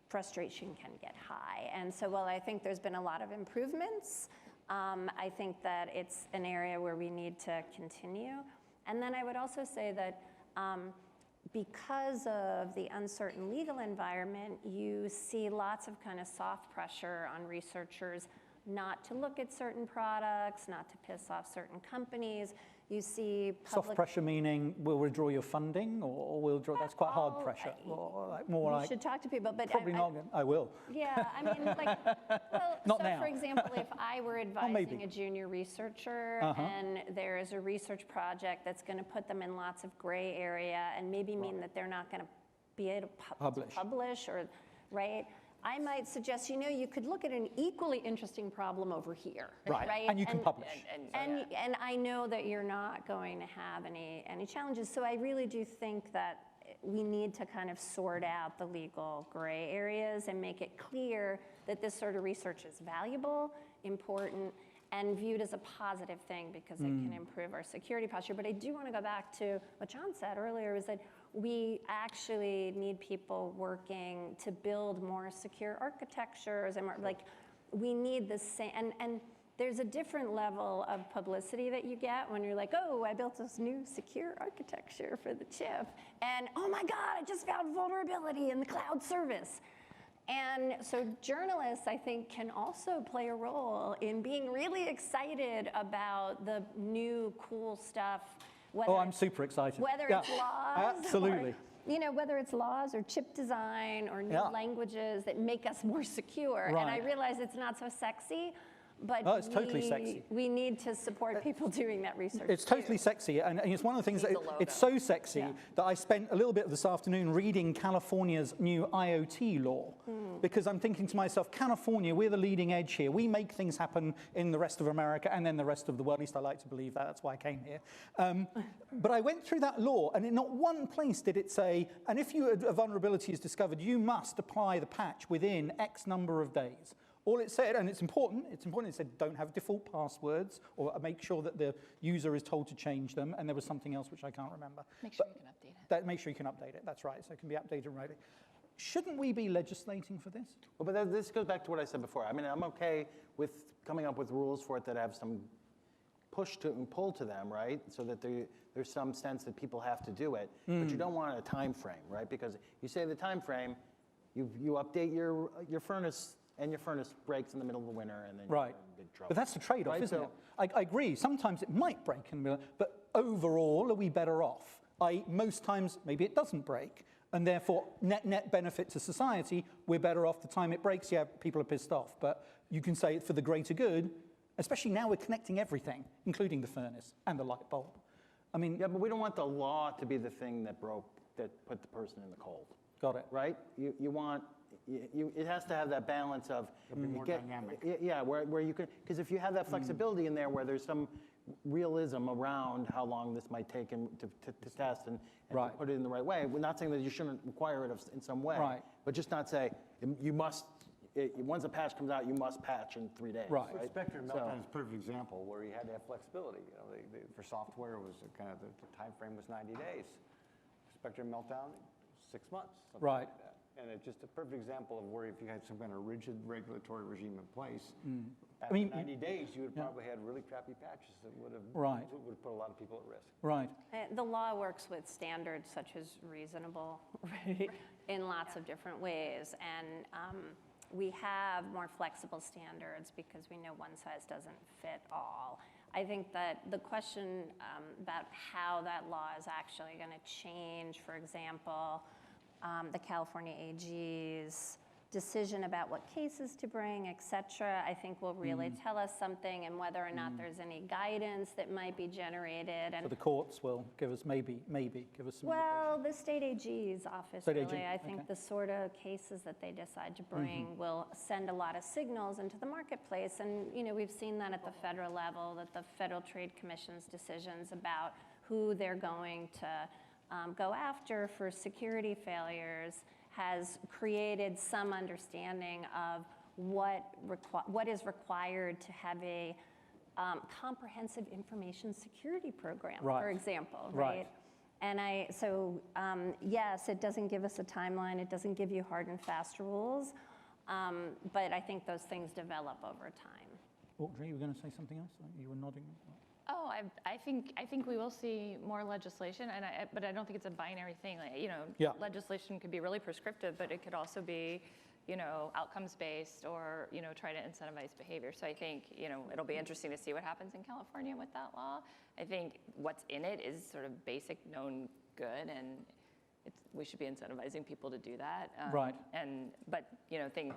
frustration can get high. And so while I think there's been a lot of improvements, I think that it's an area where we need to continue. And then I would also say that because of the uncertain legal environment, you see lots of kind of soft pressure on researchers not to look at certain products, not to piss off certain companies. You see Soft pressure meaning we'll withdraw your funding, or we'll withdraw, that's quite hard pressure. Or more you like, should talk to people, but probably not, I will. Yeah, I mean, like, well, Not so now. for example, if I were advising maybe. a junior researcher and there is a research project that's going to put them in lots of gray area and maybe mean that they're not going to be able to publish, or, right? I might suggest, you could look at an equally interesting problem over here. Right, and you can publish. And I know that you're not going to have any challenges. So I really do think that we need to kind of sort out the legal gray areas and make it clear that this sort of research is valuable, important, and viewed as a positive thing because it can improve our security posture. But I do want to go back to what John said earlier, was that we actually need people working to build more secure architectures, and more, like, we need the same, and there's a different level of publicity that you get when you're like, oh, I built this new secure architecture for the chip, and oh my God, I just found vulnerability in the cloud service. And so journalists, I think, can also play a role in being really excited about the new cool stuff. I'm super excited. Whether it's laws, absolutely. Or, whether it's laws or chip design or new languages that make us more secure. And I realize it's not so sexy, but it's totally sexy. We need to support people doing that research. It's totally sexy, and it's one of the things that it's so sexy that I spent a little bit of this afternoon reading California's new IoT law, because I'm thinking to myself, California, we're the leading edge here. We make things happen in the rest of America and then the rest of the world. At least I like to believe that. That's why I came here. But I went through that law, and in not one place did it say, and if a vulnerability is discovered, you must apply the patch within X number of days. All it said, and it's important, it said don't have default passwords, or make sure that the user is told to change them, and there was something else which I can't remember. Make sure you can update it. Make sure you can update it, that's right, so it can be updated remotely. Shouldn't we be legislating for this? Well, but this goes back to what I said before. I mean, I'm okay with coming up with rules for it that have some push to and pull to them, right? So that there's some sense that people have to do it, but you don't want a time frame, right? Because you say the time frame, you update your furnace, and your furnace breaks in the middle of the winter, and then you're in big trouble. But that's the trade-off, right? isn't it? I agree. Sometimes it might break in the middle, but overall, are we better off? Most times, maybe it doesn't break, and therefore, net benefit to society, we're better off the time it breaks. Yeah, people are pissed off, but you can say for the greater good, especially now we're connecting everything, including the furnace and the light bulb. I mean, yeah, but we don't want the law to be the thing that put the person in the cold. Got it. Right? You want. It has to have that balance of more dynamic. Yeah, where you can, because if you have that flexibility in there where there's some realism around how long this might take to test and to put it in the right way. We're not saying that you shouldn't require it in some way, but just not say you must. Once a patch comes out, you must patch in 3 days. Right. Spectre Meltdown is a perfect example where you had to have flexibility. For software, it was kind of the time frame was 90 days. Spectre Meltdown, 6 months. Like that. And it's just a perfect example of where if you had some kind of rigid regulatory regime in place, after 90 days, you would probably had really crappy patches that would have put a lot of people at risk. Right. The law works with standards such as reasonable, right, in lots of different ways. And we have more flexible standards because we know one size doesn't fit all. I think that the question about how that law is actually going to change, for example, the California AG's decision about what cases to bring, et cetera, I think will really tell us something, and whether or not there's any guidance that might be generated. And So the courts will give us maybe give us some well, the state AG's office, State really, AG, I think okay. the sort of cases that they decide to bring will send a lot of signals into the marketplace. And we've seen that at the federal level, that the Federal Trade Commission's decisions about who they're going to go after for security failures has created some understanding of what is required to have a comprehensive information security program, for example, right? And yes, it doesn't give us a timeline. It doesn't give you hard and fast rules, but I think those things develop over time. Audrey, you were going to say something else? You were nodding. Oh, I think we will see more legislation, but I don't think it's a binary thing. Legislation could be really prescriptive, but it could also be, outcomes based, or try to incentivize behavior. So I think it'll be interesting to see what happens in California with that law. I think what's in it is sort of basic known good, and we should be incentivizing people to do that. Right. But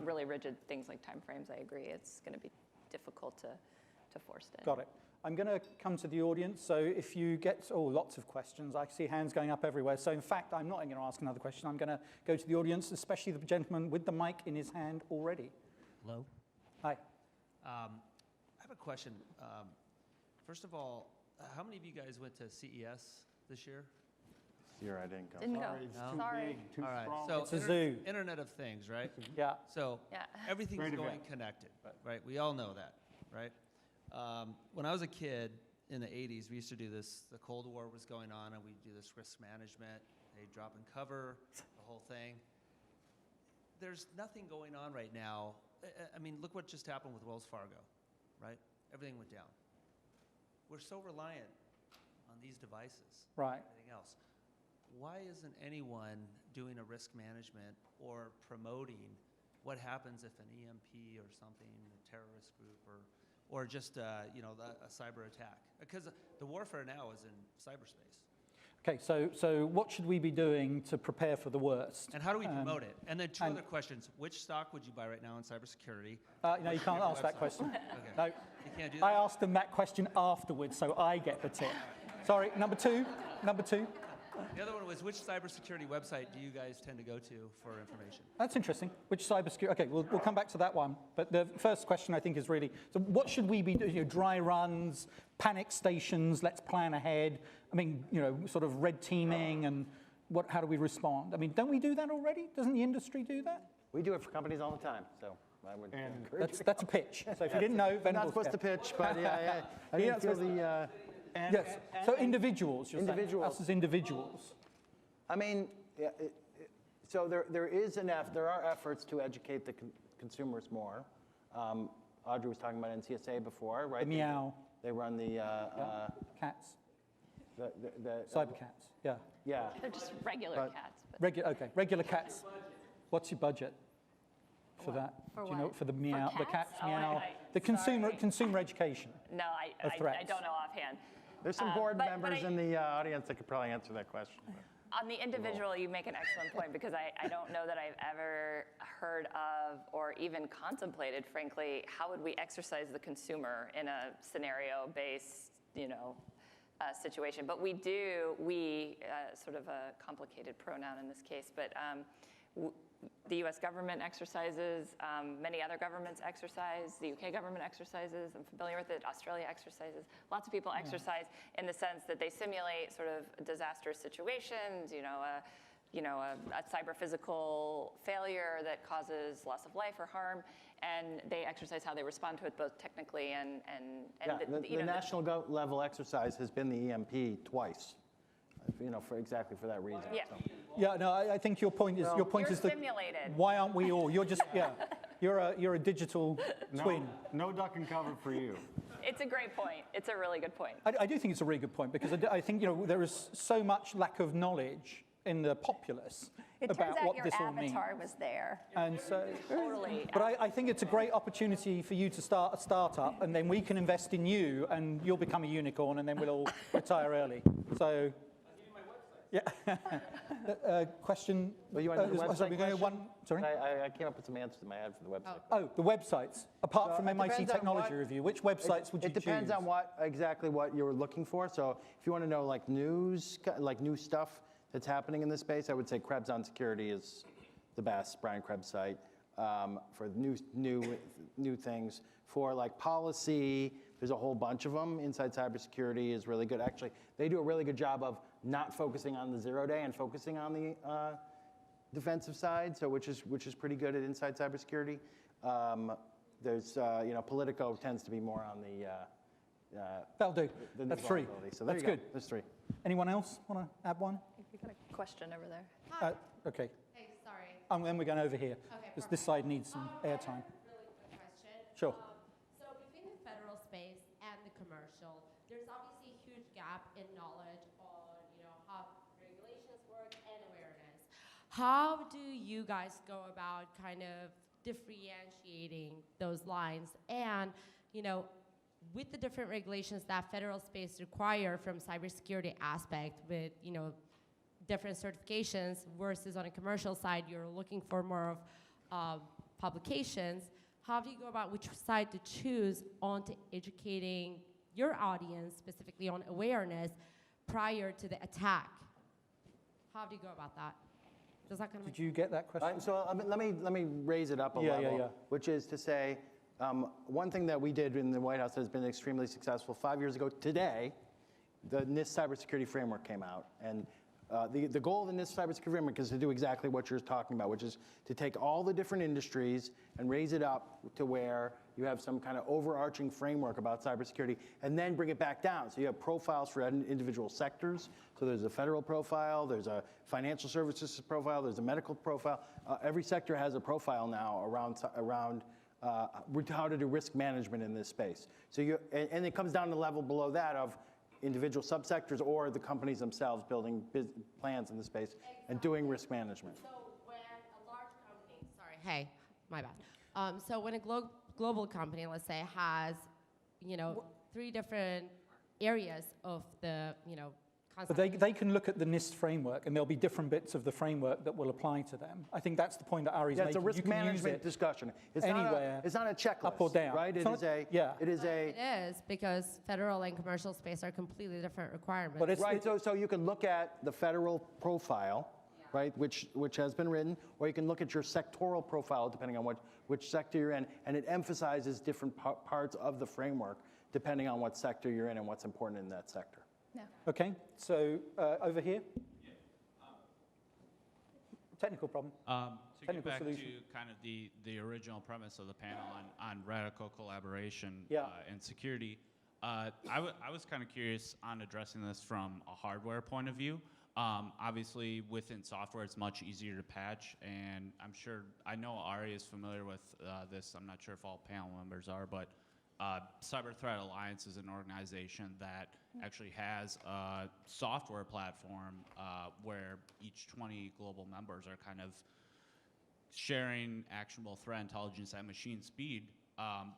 really rigid things like timeframes, I agree, it's going to be difficult to force it. Got it. I'm going to come to the audience, so if you get, lots of questions. I see hands going up everywhere. So in fact, I'm not going to ask another question. I'm going to go to the audience, especially the gentleman with the mic in his hand already. Hello. Hi. I have a question. First of all, how many of you guys went to CES this year? Here, I didn't go. Didn't go. No? Sorry. All right. So It's a zoo. Internet of Things, right? Yeah. So Yeah. everything's Great going event. connected, right? We all know that, right? When I was a kid in the 80s, we used to do this. The Cold War was going on, and we'd do this risk management. They'd drop and cover, the whole thing. There's nothing going on right now. I mean, look what just happened with Wells Fargo, right? Everything went down. We're so reliant on these devices, Right. everything else. Why isn't anyone doing a risk management or promoting what happens if an EMP or something, a terrorist group, or just a cyber attack? Because the warfare now is in cyberspace. Okay, so what should we be doing to prepare for the worst? And how do we promote it? And then two other questions. Which stock would you buy right now in cybersecurity? No, you can't ask that question. Okay. No, You can't do that? I asked them that question afterwards, so I get the tip. Sorry, number two. The other one was, which cybersecurity website do you guys tend to go to for information? That's interesting. Which cybersecurity? Okay, we'll come back to that one. But the first question, I think, is really, so what should we be doing? Dry runs, panic stations, let's plan ahead. I mean, sort of red teaming, and how do we respond? I mean, don't we do that already? Doesn't the industry do that? We do it for companies all the time, so I would encourage you. That's a pitch. So if you didn't know, I'm not Venables, supposed to pitch, but yeah. I You're didn't not feel the... Yes. So individuals, you're saying, Individuals. us as individuals. I mean, so there are efforts to educate the consumers more. Audrey was talking about NCSA before, right? The meow. They run the Cats. the Cyber cats. Yeah. Yeah. They're just regular cats. But Regular cats. What's your budget for that? For Do you know, what? for the meow, the cats? cats Oh, meow, the sorry. consumer education? No, Of I threats. don't know offhand. There's some board but members in the audience that could probably answer that question. On the individual, you make an excellent point, because I don't know that I've ever heard of or even contemplated, frankly, how would we exercise the consumer in a scenario-based, situation. But we sort of a complicated pronoun in this case, but the US government exercises, many other governments exercise, the UK government exercises, I'm familiar with it, Australia exercises. Lots of people exercise in the sense that they simulate sort of disastrous situations, a cyber-physical failure that causes loss of life or harm, and they exercise how they respond to it both technically and The national level exercise has been the EMP twice, for that reason. Yeah. So. Yeah, no, I think your point is You're that simulated. why aren't we all? You're just you're a digital twin. No duck and cover for you. It's a great point. It's a really good point. I do think it's a really good point, because I think there is so much lack of knowledge in the populace It turns about out what your this all means. avatar was there. And so, Totally. but I think it's a great opportunity for you to start a startup, and then we can invest in you, and you'll become a unicorn, and then we'll all retire early. So, yeah. Question? Well, you want the website sorry, we're going to question? one. Sorry. I came up with some answers in my head for the website. Oh, the websites. Apart So from it MIT depends on Technology what- Review, which websites would you choose? It depends on exactly what you're looking for. So if you want to know like news, like new stuff that's happening in this space, I would say Krebs on Security is the best, Brian Krebs site, for new things. For like policy, there's a whole bunch of them. Inside Cybersecurity is really good. Actually, they do a really good job of not focusing on the 0-day and focusing on the defensive side, so which is pretty good at Inside Cybersecurity. There's Politico tends to be more on the That'll do. the That's three. vulnerability. So there That's you go. good. There's three. Anyone else want to add one? We got a question over there. Okay. Hey, sorry. And then we're going over here. Okay, This side needs some airtime. Really quick question. Sure. So between the federal space and the commercial, there's obviously a huge gap in knowledge on, how regulations work and awareness. How do you guys go about kind of differentiating those lines? And, with the different regulations that federal space require from cybersecurity aspect with, different certifications versus on a commercial side, you're looking for more of publications. How do you go about which side to choose onto educating your audience, specifically on awareness, prior to the attack? How do you go about that? Does that kind of Did you get that question? So let me raise it up a level, which is to say, one thing that we did in the White House that has been extremely successful. 5 years ago today, the NIST cybersecurity framework came out, and the goal of the NIST cybersecurity framework is to do exactly what you're talking about, which is to take all the different industries and raise it up to where you have some kind of overarching framework about cybersecurity, and then bring it back down. So you have profiles for individual sectors. So there's a federal profile, there's a financial services profile, there's a medical profile. Every sector has a profile now around how to do risk management in this space. So and it comes down to the level below that of individual subsectors or the companies themselves building plans in the space and doing risk management. So when a large company, hey, my bad. So when a global company, let's say, has, 3 different areas of the, But they can look at the NIST framework, and there'll be different bits of the framework that will apply to them. I think that's the point that Ari's making. It's a risk management discussion. It's anywhere, it's not a checklist, up or down. right? It is because federal and commercial space are completely different requirements. But right. So you can look at the federal profile, right, which has been written, or you can look at your sectoral profile, depending on which sector you're in, and it emphasizes different parts of the framework depending on what sector you're in and what's important in that sector. No. Okay, so over here. Technical problem. To Technical get back solution. to kind of the original premise of the panel on radical collaboration and security, I was kind of curious on addressing this from a hardware point of view. Obviously, within software, it's much easier to patch, and I know Ari is familiar with this. I'm not sure if all panel members are, but Cyber Threat Alliance is an organization that actually has a software platform where each 20 global members are kind of sharing actionable threat intelligence at machine speed.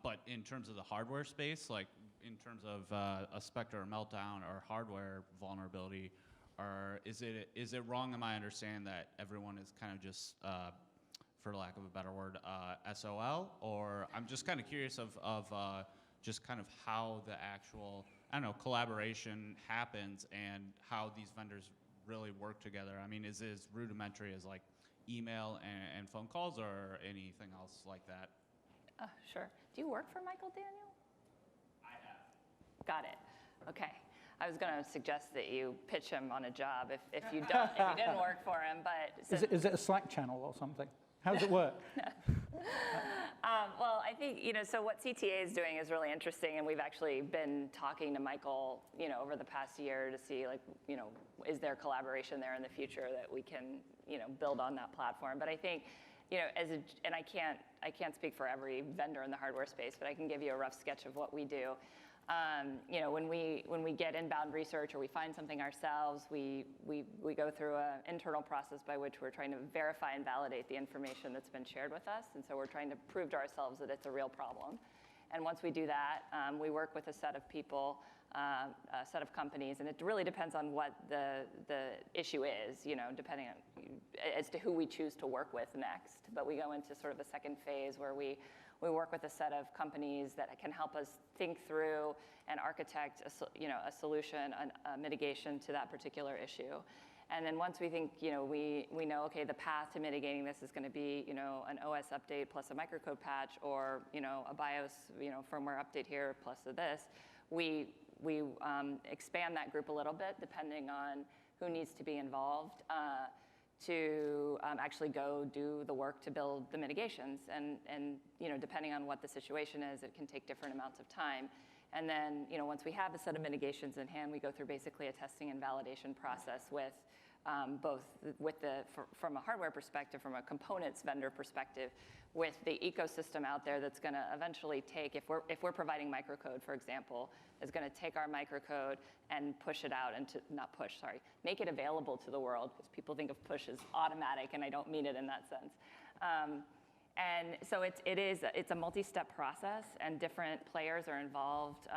But in terms of the hardware space, like in terms of a Spectre or Meltdown or hardware vulnerability, or is it wrong in my understanding that everyone is kind of just, for lack of a better word, SOL? Or I'm just kind of curious of just kind of how the actual, collaboration happens and how these vendors really work together. I mean, is it as rudimentary as like email and phone calls or anything else like that? Sure. Do you work for Michael Daniel? I have. Got it. Okay. I was going to suggest that you pitch him on a job if you didn't work for him, but Is it a Slack channel or something? How does it work? Well, I think, so what CTA is doing is really interesting, and we've actually been talking to Michael, over the past year to see, is there collaboration there in the future that we can, build on that platform. But I think, and I can't speak for every vendor in the hardware space, but I can give you a rough sketch of what we do. You know, when we get inbound research or we find something ourselves, we go through an internal process by which we're trying to verify and validate the information that's been shared with us. And so we're trying to prove to ourselves that it's a real problem. And once we do that, we work with a set of people, a set of companies, and it really depends on what the issue is, you know, depending on as to who we choose to work with next. But we go into sort of a second phase where we work with a set of companies that can help us think through and architect a solution, a mitigation to that particular issue. And then once we think, you know, we know, okay, the path to mitigating this is going to be, you know, an OS update plus a microcode patch, or, you know, a BIOS, you know, firmware update here plus this, we expand that group a little bit depending on who needs to be involved to actually go do the work to build the mitigations. And you know, depending on what the situation is, it can take different amounts of time. And then, you know, once we have a set of mitigations in hand, we go through basically a testing and validation process with both from a hardware perspective, from a components vendor perspective, with the ecosystem out there that's going to eventually take, if we're providing microcode, for example, is going to take our microcode and push it out, and make it available to the world, because people think of push as automatic, and I don't mean it in that sense. And so it's a multi-step process, and different players are involved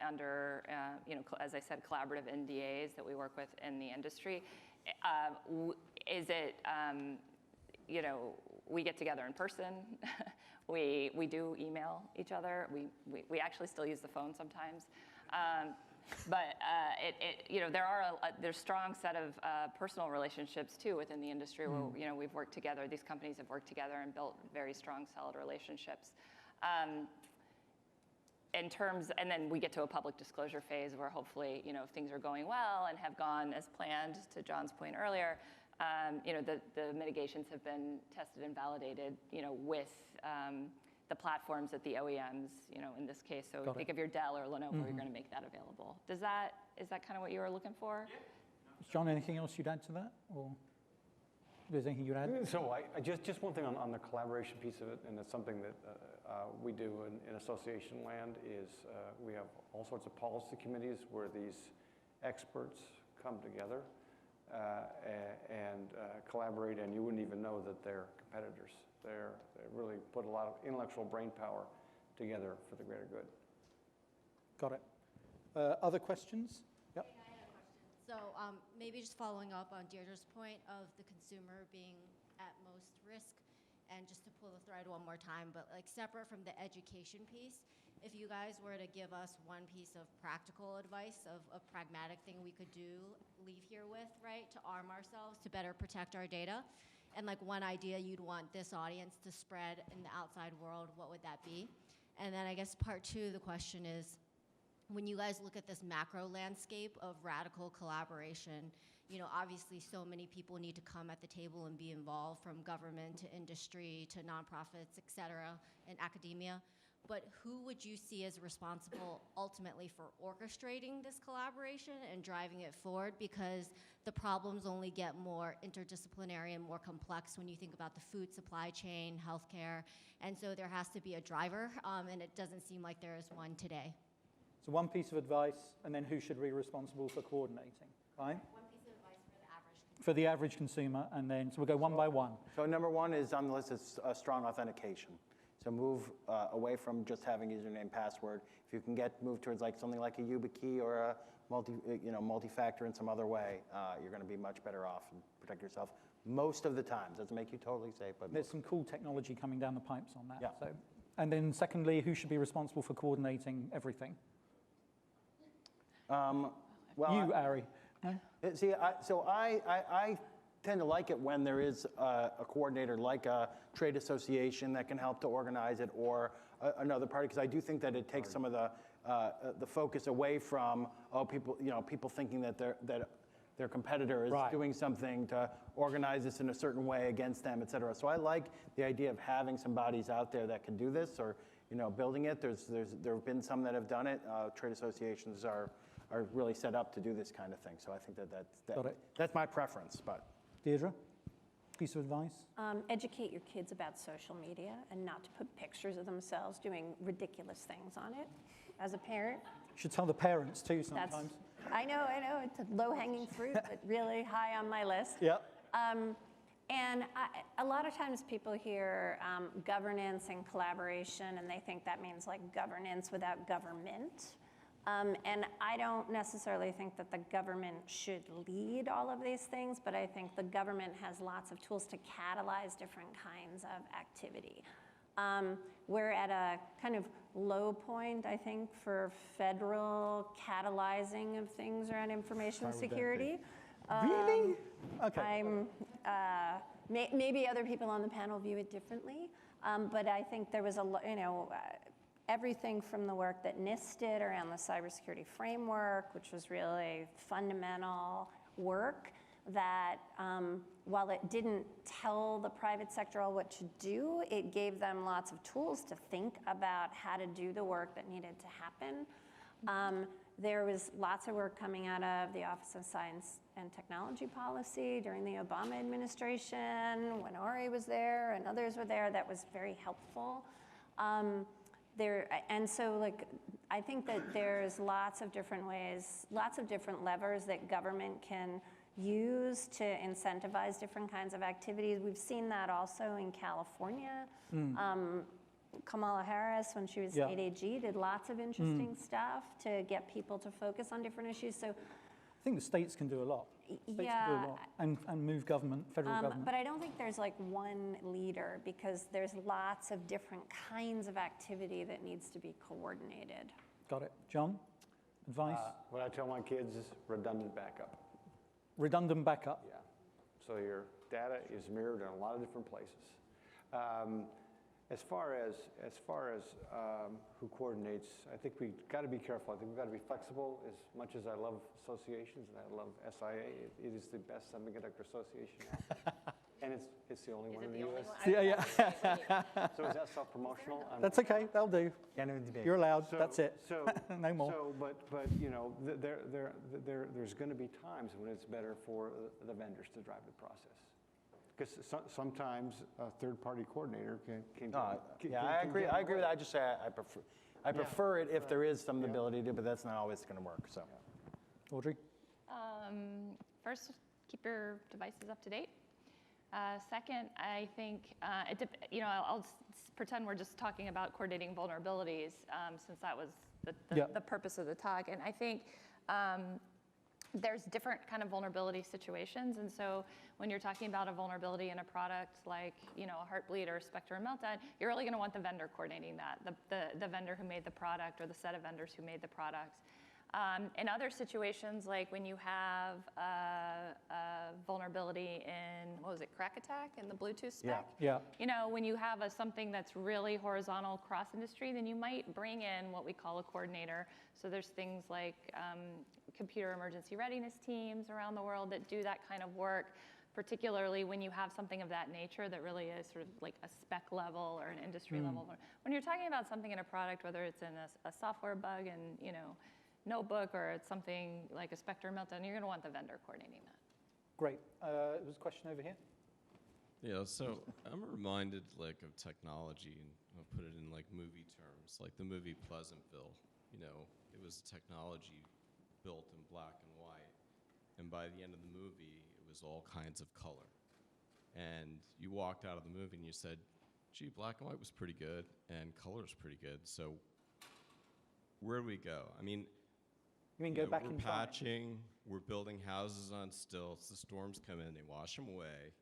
under, you know, as I said, collaborative NDAs that we work with in the industry. You know, we get together in person. we do email each other. We actually still use the phone sometimes. But you know, there's strong set of personal relationships too within the industry where, you know, we've worked together. These companies have worked together and built very strong, solid relationships. And then we get to a public disclosure phase where hopefully, you know, if things are going well and have gone as planned, to John's point earlier, you know, the mitigations have been tested and validated, you know, with the platforms at the OEMs, you know, in this case. So think of your Dell or Lenovo, you're going to make that available. Is that kind of what you were looking for? Yeah. John, anything else you'd add to that? Or there's anything you'd add? So I just one thing on the collaboration piece of it, and it's something that we do in association land, is we have all sorts of policy committees where these experts come together and collaborate, and you wouldn't even know that they're competitors. They really put a lot of intellectual brain power together for the greater good. Got it. Other questions? Yep. I had a question. So maybe just following up on Deirdre's point of the consumer being at most risk, and just to pull the thread one more time, but like separate from the education piece, if you guys were to give us one piece of practical advice of a pragmatic thing we could leave here with, right, to arm ourselves to better protect our data, and like one idea you'd want this audience to spread in the outside world, what would that be? And then I guess part two of the question is, when you guys look at this macro landscape of radical collaboration, you know, obviously so many people need to come at the table and be involved, from government to industry to nonprofits, et cetera, and academia. But who would you see as responsible ultimately for orchestrating this collaboration and driving it forward? Because the problems only get more interdisciplinary and more complex when you think about the food supply chain, healthcare. And so there has to be a driver, and it doesn't seem like there is one today. So one piece of advice, and then who should be responsible for coordinating, right? One piece of advice for the average consumer. For the average consumer, and then, so we'll go one by one. So number one is on the list is strong authentication. So move away from just having username, password. If you can move towards like something like a YubiKey or a multi-factor in some other way, you're going to be much better off and protect yourself most of the time. Doesn't make you totally safe, but there's some cool technology coming down the pipes on that. Yeah. So, and then secondly, who should be responsible for coordinating everything? Well, you, Ari. See, I tend to like it when there is a coordinator, like a trade association that can help to organize it, or another party, because I do think that it takes some of the focus away from people thinking that their competitor is doing something to organize this in a certain way against them, et cetera. So I like the idea of having some bodies out there that can do this, or building it. There have been some that have done it. Trade associations are really set up to do this kind of thing. So I think that's my preference. But Deirdre, piece of advice? Educate your kids about social media and not to put pictures of themselves doing ridiculous things on it. as a parent. You should tell the parents too sometimes. I know, it's a low-hanging fruit, but really high on my list. Yep. And a lot of times people hear governance and collaboration, and they think that means like governance without government. And I don't necessarily think that the government should lead all of these things, but I think the government has lots of tools to catalyze different kinds of activity. We're at a kind of low point, I think, for federal catalyzing of things around information security. Really? Okay. Maybe other people on the panel view it differently, but I think there was everything from the work that NIST did around the cybersecurity framework, which was really fundamental work that while it didn't tell the private sector all what to do, it gave them lots of tools to think about how to do the work that needed to happen. There was lots of work coming out of the Office of Science and Technology Policy during the Obama administration, when Ari was there and others were there, that was very helpful. And so I think that there's lots of different ways, lots of different levers that government can use to incentivize different kinds of activities. We've seen that also in California. Kamala Harris, when she was state AG, did lots of interesting stuff to get people to focus on different issues. So I think the states can do a lot. States can do a lot and move government, federal government. But I don't think there's like one leader, because there's lots of different kinds of activity that needs to be coordinated. Got it. John, advice? What I tell my kids is redundant backup. Redundant backup? Yeah. So your data is mirrored in a lot of different places. As far as who coordinates, I think we've got to be careful. I think we've got to be flexible. As much as I love associations and I love SIA, it is the best semiconductor association out there. And it's the only one in the US. Yeah. So is that self-promotional? That's okay. That'll do. You're allowed. That's it. No more. But you know, there's going to be times when it's better for the vendors to drive the process. Because sometimes a third-party coordinator can I agree with that. I just say I prefer it if there is some ability to, but that's not always going to work. So, Audrey? First, keep your devices up to date. Second, I think, I'll pretend we're just talking about coordinating vulnerabilities, since that was the purpose of the talk. And I think there's different kind of vulnerability situations. And so when you're talking about a vulnerability in a product like, a Heartbleed or a Spectre or Meltdown, you're really going to want the vendor coordinating that, the vendor who made the product or the set of vendors who made the product. In other situations, like when you have a vulnerability in, Crack Attack in the Bluetooth spec? Yeah. When you have something that's really horizontal cross-industry, then you might bring in what we call a coordinator. So there's things like computer emergency readiness teams around the world that do that kind of work, particularly when you have something of that nature that really is sort of like a spec level or an industry level. When you're talking about something in a product, whether it's in a software bug and, notebook, or it's something like a Spectre Meltdown, you're going to want the vendor coordinating that. Great. There was a question over here. Yeah, so I'm reminded of technology, and I'll put it in movie terms, like the movie Pleasantville. It was technology built in black and white, and by the end of the movie, it was all kinds of color. And you walked out of the movie and you said, gee, black and white was pretty good, and color's pretty good, so where do we go? I mean, you mean go back in time? We're patching, we're building houses on stilts, the storms come in, they wash them away.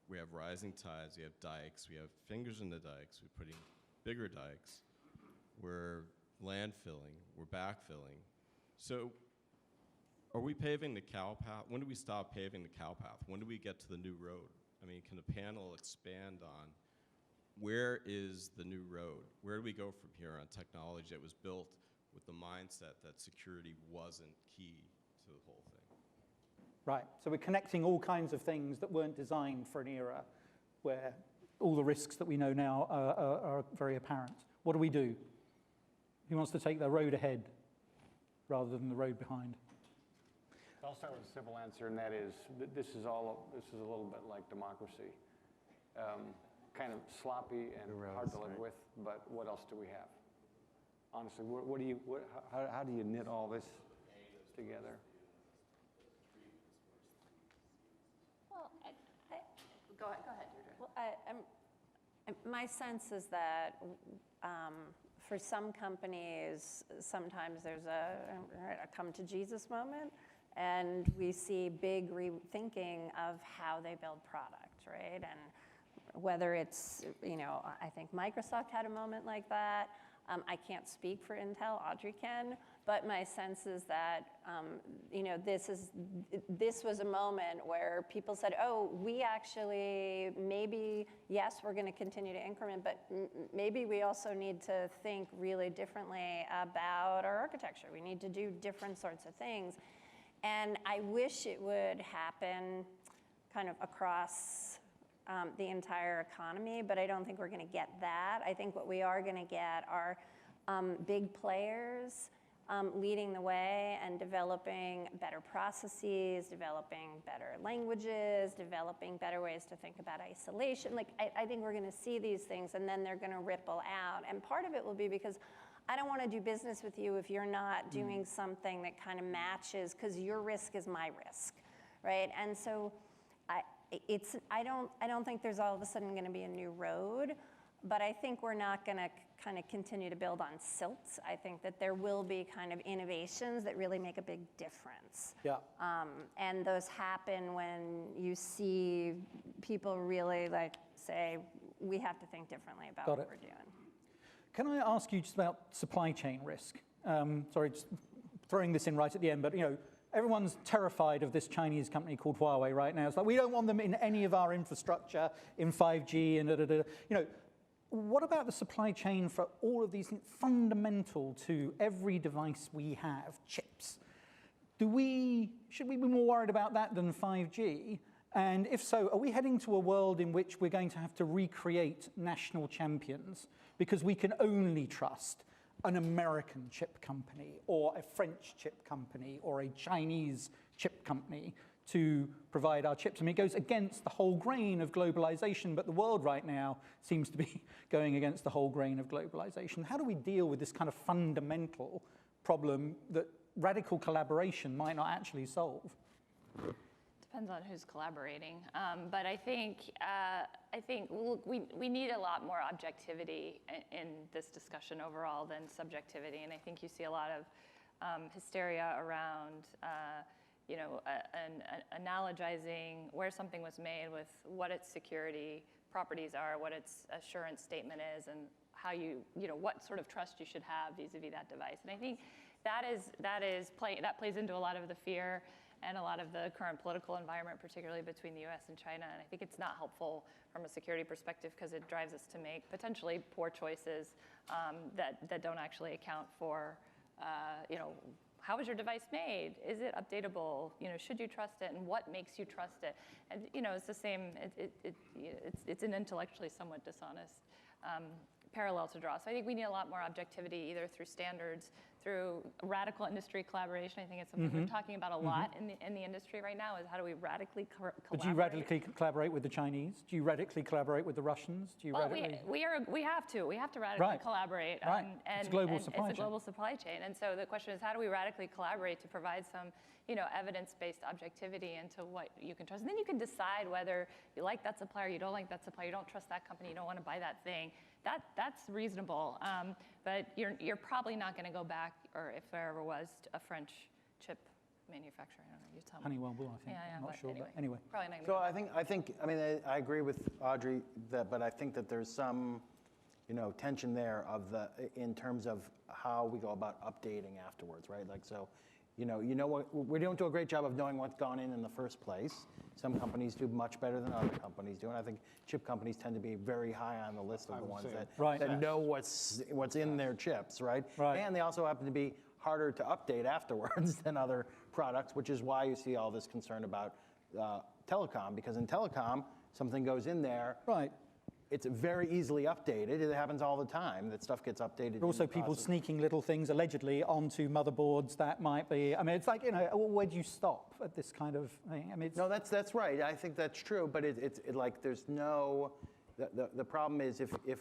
We have rising tides, we have dikes, we have fingers in the dikes, we're putting bigger dikes. We're landfilling, we're backfilling. So are we paving the cow path? When do we stop paving the cow path? When do we get to the new road? I mean, can the panel expand on where is the new road? Where do we go from here on technology that was built with the mindset that security wasn't key to the whole thing? Right, so we're connecting all kinds of things that weren't designed for an era where all the risks that we know now are very apparent. What do we do? Who wants to take the road ahead rather than the road behind? I'll start with a simple answer, and that is, this is a little bit like democracy. Kind of sloppy and hard to live with, but what else do we have? honestly, how do you knit all this together? Well, go ahead, Deirdre. Well, my sense is that for some companies, sometimes there's a come to Jesus moment, and we see big rethinking of how they build product, right? And whether it's, I think Microsoft had a moment like that. I can't speak for Intel, Audrey can, but my sense is that, this was a moment where people said, oh, we actually, maybe, yes, we're going to continue to increment, but maybe we also need to think really differently about our architecture. We need to do different sorts of things. And I wish it would happen kind of across the entire economy, but I don't think we're going to get that. I think what we are going to get are big players leading the way and developing better processes, developing better languages, developing better ways to think about isolation. Like, I think we're going to see these things, and then they're going to ripple out. And part of it will be because I don't want to do business with you if you're not doing something that kind of matches, because your risk is my risk, right? And so I don't think there's all of a sudden going to be a new road, but I think we're not going to kind of continue to build on silts. I think that there will be kind of innovations that really make a big difference. Yeah. And those happen when you see people really say, we have to think differently about what we're doing. Can I ask you just about supply chain risk? Sorry, just throwing this in right at the end, but everyone's terrified of this Chinese company called Huawei right now. It's like, we don't want them in any of our infrastructure, in 5G, and what about the supply chain for all of these things fundamental to every device we have, chips? Should we be more worried about that than 5G? And if so, are we heading to a world in which we're going to have to recreate national champions because we can only trust an American chip company or a French chip company or a Chinese chip company to provide our chips? I mean, it goes against the whole grain of globalization, but the world right now seems to be going against the whole grain of globalization. How do we deal with this kind of fundamental problem that radical collaboration might not actually solve? Depends on who's collaborating, but I think we need a lot more objectivity in this discussion overall than subjectivity, and I think you see a lot of hysteria around analogizing where something was made with what its security properties are, what its assurance statement is, and how what sort of trust you should have vis-a-vis that device. And I think that plays into a lot of the fear and a lot of the current political environment, particularly between the US and China. And I think it's not helpful from a security perspective because it drives us to make potentially poor choices that don't actually account for, how was your device made? Is it updatable? Should you trust it? And what makes you trust it? And it's the same. It's an intellectually somewhat dishonest parallel to draw. So I think we need a lot more objectivity, either through standards, through radical industry collaboration. I think it's something we're talking about a lot in the industry right now, is how do we radically collaborate? But do you radically collaborate with the Chinese? Do you radically collaborate with the Russians? Do you we have to radically collaborate. And it's a global supply chain. It's a global supply chain. And so the question is, how do we radically collaborate to provide some evidence-based objectivity into what you can trust? And then you can decide whether you like that supplier, you don't like that supplier, you don't trust that company, you don't want to buy that thing. That's reasonable, but you're probably not going to go back, or if there ever was, a French chip manufacturer. I don't know. You tell me. Honeywell will, I think. Yeah, I'm not sure, but anyway. Probably not So I think. I mean, I agree with Audrey but I think that there's some, tension there in terms of how we go about updating afterwards, right? Like, so, what, we don't do a great job of knowing what's gone in the first place. Some companies do much better than other companies do, and I think chip companies tend to be very high on the list of the ones that know what's in their chips, right? And they also happen to be harder to update afterwards than other products, which is why you see all this concern about telecom, because in telecom, something goes in there. It's very easily updated. It happens all the time that stuff gets updated. Also, people sneaking little things allegedly onto motherboards that might be. I mean, it's like, where do you stop at this kind of thing? I mean, no, that's right. I think that's true. But it's like there's no. The problem is if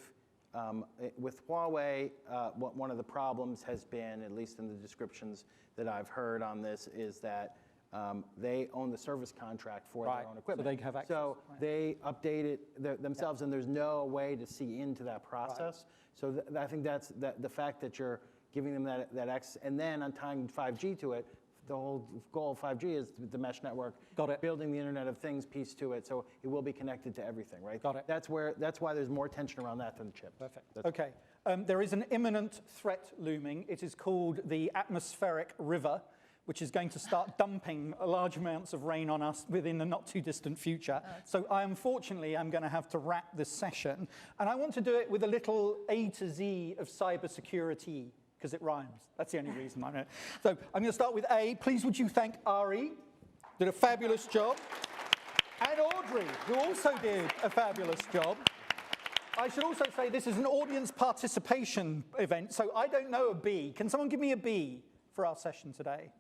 With Huawei, one of the problems has been, at least in the descriptions that I've heard on this, is that they own the service contract for their own equipment. So they have access. So they update it themselves, and there's no way to see into that process. So I think that's the fact that you're giving them that access, and then untying 5G to it. The whole goal of 5G is the mesh network, building the Internet of Things piece to it, so it will be connected to everything, right? Got it. That's why there's more tension around that than the chip. Perfect. Okay. There is an imminent threat looming. It is called the atmospheric river, which is going to start dumping large amounts of rain on us within the not too distant future. So unfortunately, I'm going to have to wrap this session. And I want to do it with a little A to Z of cybersecurity, because it rhymes. That's the only reason I know. So I'm going to start with A. Please would you thank Ari, did a fabulous job, and Audrey, who also did a fabulous job. I should also say this is an audience participation event, so I don't know a B. Can someone give me a B for our session today?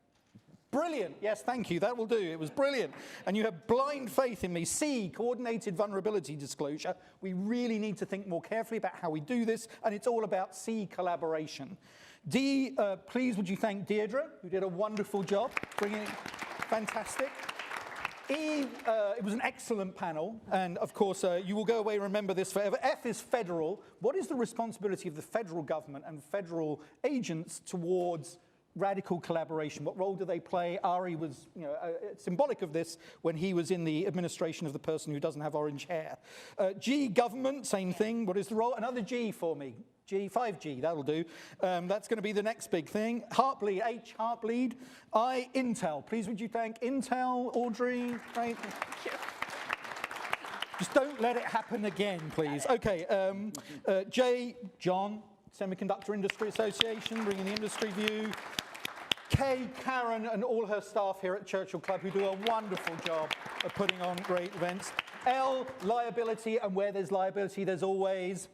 Brilliant. Yes, thank you. That will do. It was brilliant. And you have blind faith in me. C, coordinated vulnerability disclosure. We really need to think more carefully about how we do this, and it's all about C, collaboration. D, please would you thank Deirdre, who did a wonderful job, bringing it fantastic. E, it was an excellent panel, and of course, you will go away and remember this forever. F is federal. What is the responsibility of the federal government and federal agents towards radical collaboration? What role do they play? Ari was symbolic of this when he was in the administration of the person who doesn't have orange hair. G, government, same thing. What is the role? Another G for me. G, 5G, that'll do. That's going to be the next big thing. Heartbleed, H, heartbleed. I, Intel. Please would you thank Intel, Audrey? Right. Thank you. Just don't let it happen again, please. Okay, J, John, Semiconductor Industry Association, bringing the industry view. K, Karen, and all her staff here at Churchill Club, who do a wonderful job of putting on great events. L, liability, and where there's liability, there's always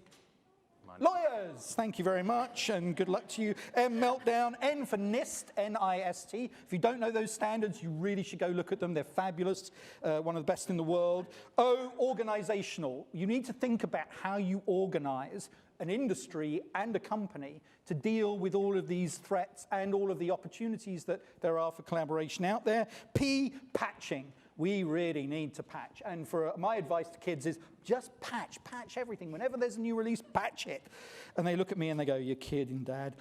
lawyers. Thank you very much, and good luck to you. M, meltdown. N for NIST, N-I-S-T. If you don't know those standards, you really should go look at them. They're fabulous, one of the best in the world. O, organizational. You need to think about how you organize an industry and a company to deal with all of these threats and all of the opportunities that there are for collaboration out there. P, patching. We really need to patch. And for my advice to kids is just patch everything. Whenever there's a new release, patch it. And they look at me and they go, you're kidding, Dad.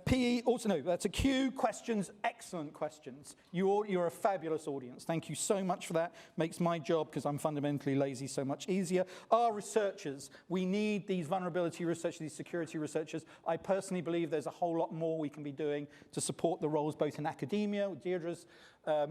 P, also no, that's a Q, questions, excellent questions. You're a fabulous audience. Thank you so much for that. Makes my job, because I'm fundamentally lazy, so much easier. R, researchers. We need these vulnerability researchers, these security researchers. I personally believe there's a whole lot more we can be doing to support the roles both in academia, with Deirdre's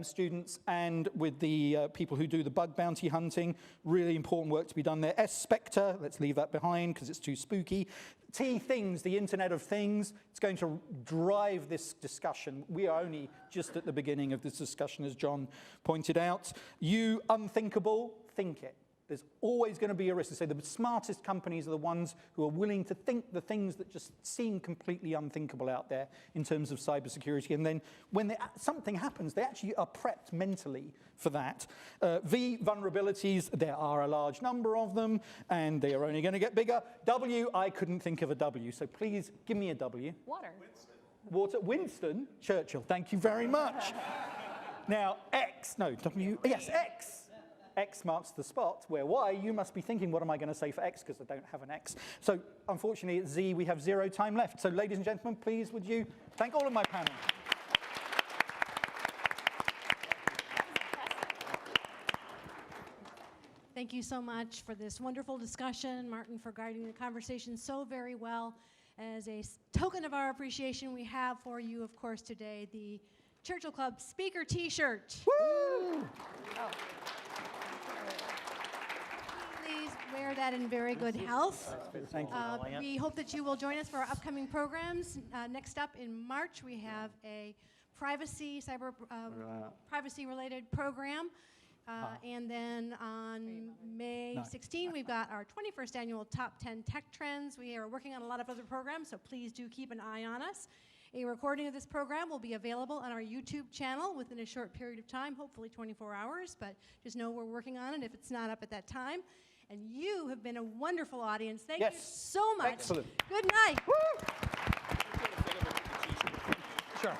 students, and with the people who do the bug bounty hunting. Really important work to be done there. S, Spectre, let's leave that behind because it's too spooky. T, things, the Internet of Things. It's going to drive this discussion. We are only just at the beginning of this discussion, as John pointed out. U, unthinkable, think it. There's always going to be a risk. So the smartest companies are the ones who are willing to think the things that just seem completely unthinkable out there in terms of cybersecurity. And then when something happens, they actually are prepped mentally for that. V, vulnerabilities. There are a large number of them, and they are only going to get bigger. W, I couldn't think of a W. So please give me a W. Water. Water. Winston Churchill. Thank you very much. Now, X. No, W. Yes, X. X marks the spot, where Y, you must be thinking, what am I going to say for X, because I don't have an X. So unfortunately, at Z, we have 0 time left. So ladies and gentlemen, please would you thank all of my panel. Thank you so much for this wonderful discussion, Martin, for guiding the conversation so very well. As a token of our appreciation, we have for you, of course, today, the Churchill Club speaker T-shirt. Woo! Oh. Please wear that in very good health. Thank you. We hope that you will join us for our upcoming programs. Next up in March, we have a cyber privacy-related program. And then on May 16, we've got our 21st annual Top 10 Tech Trends. We are working on a lot of other programs, so please do keep an eye on us. A recording of this program will be available on our YouTube channel within a short period of time, hopefully 24 hours, but just know we're working on it if it's not up at that time. And you have been a wonderful audience. Thank Yes. you so much. Excellent. Good night. Sure.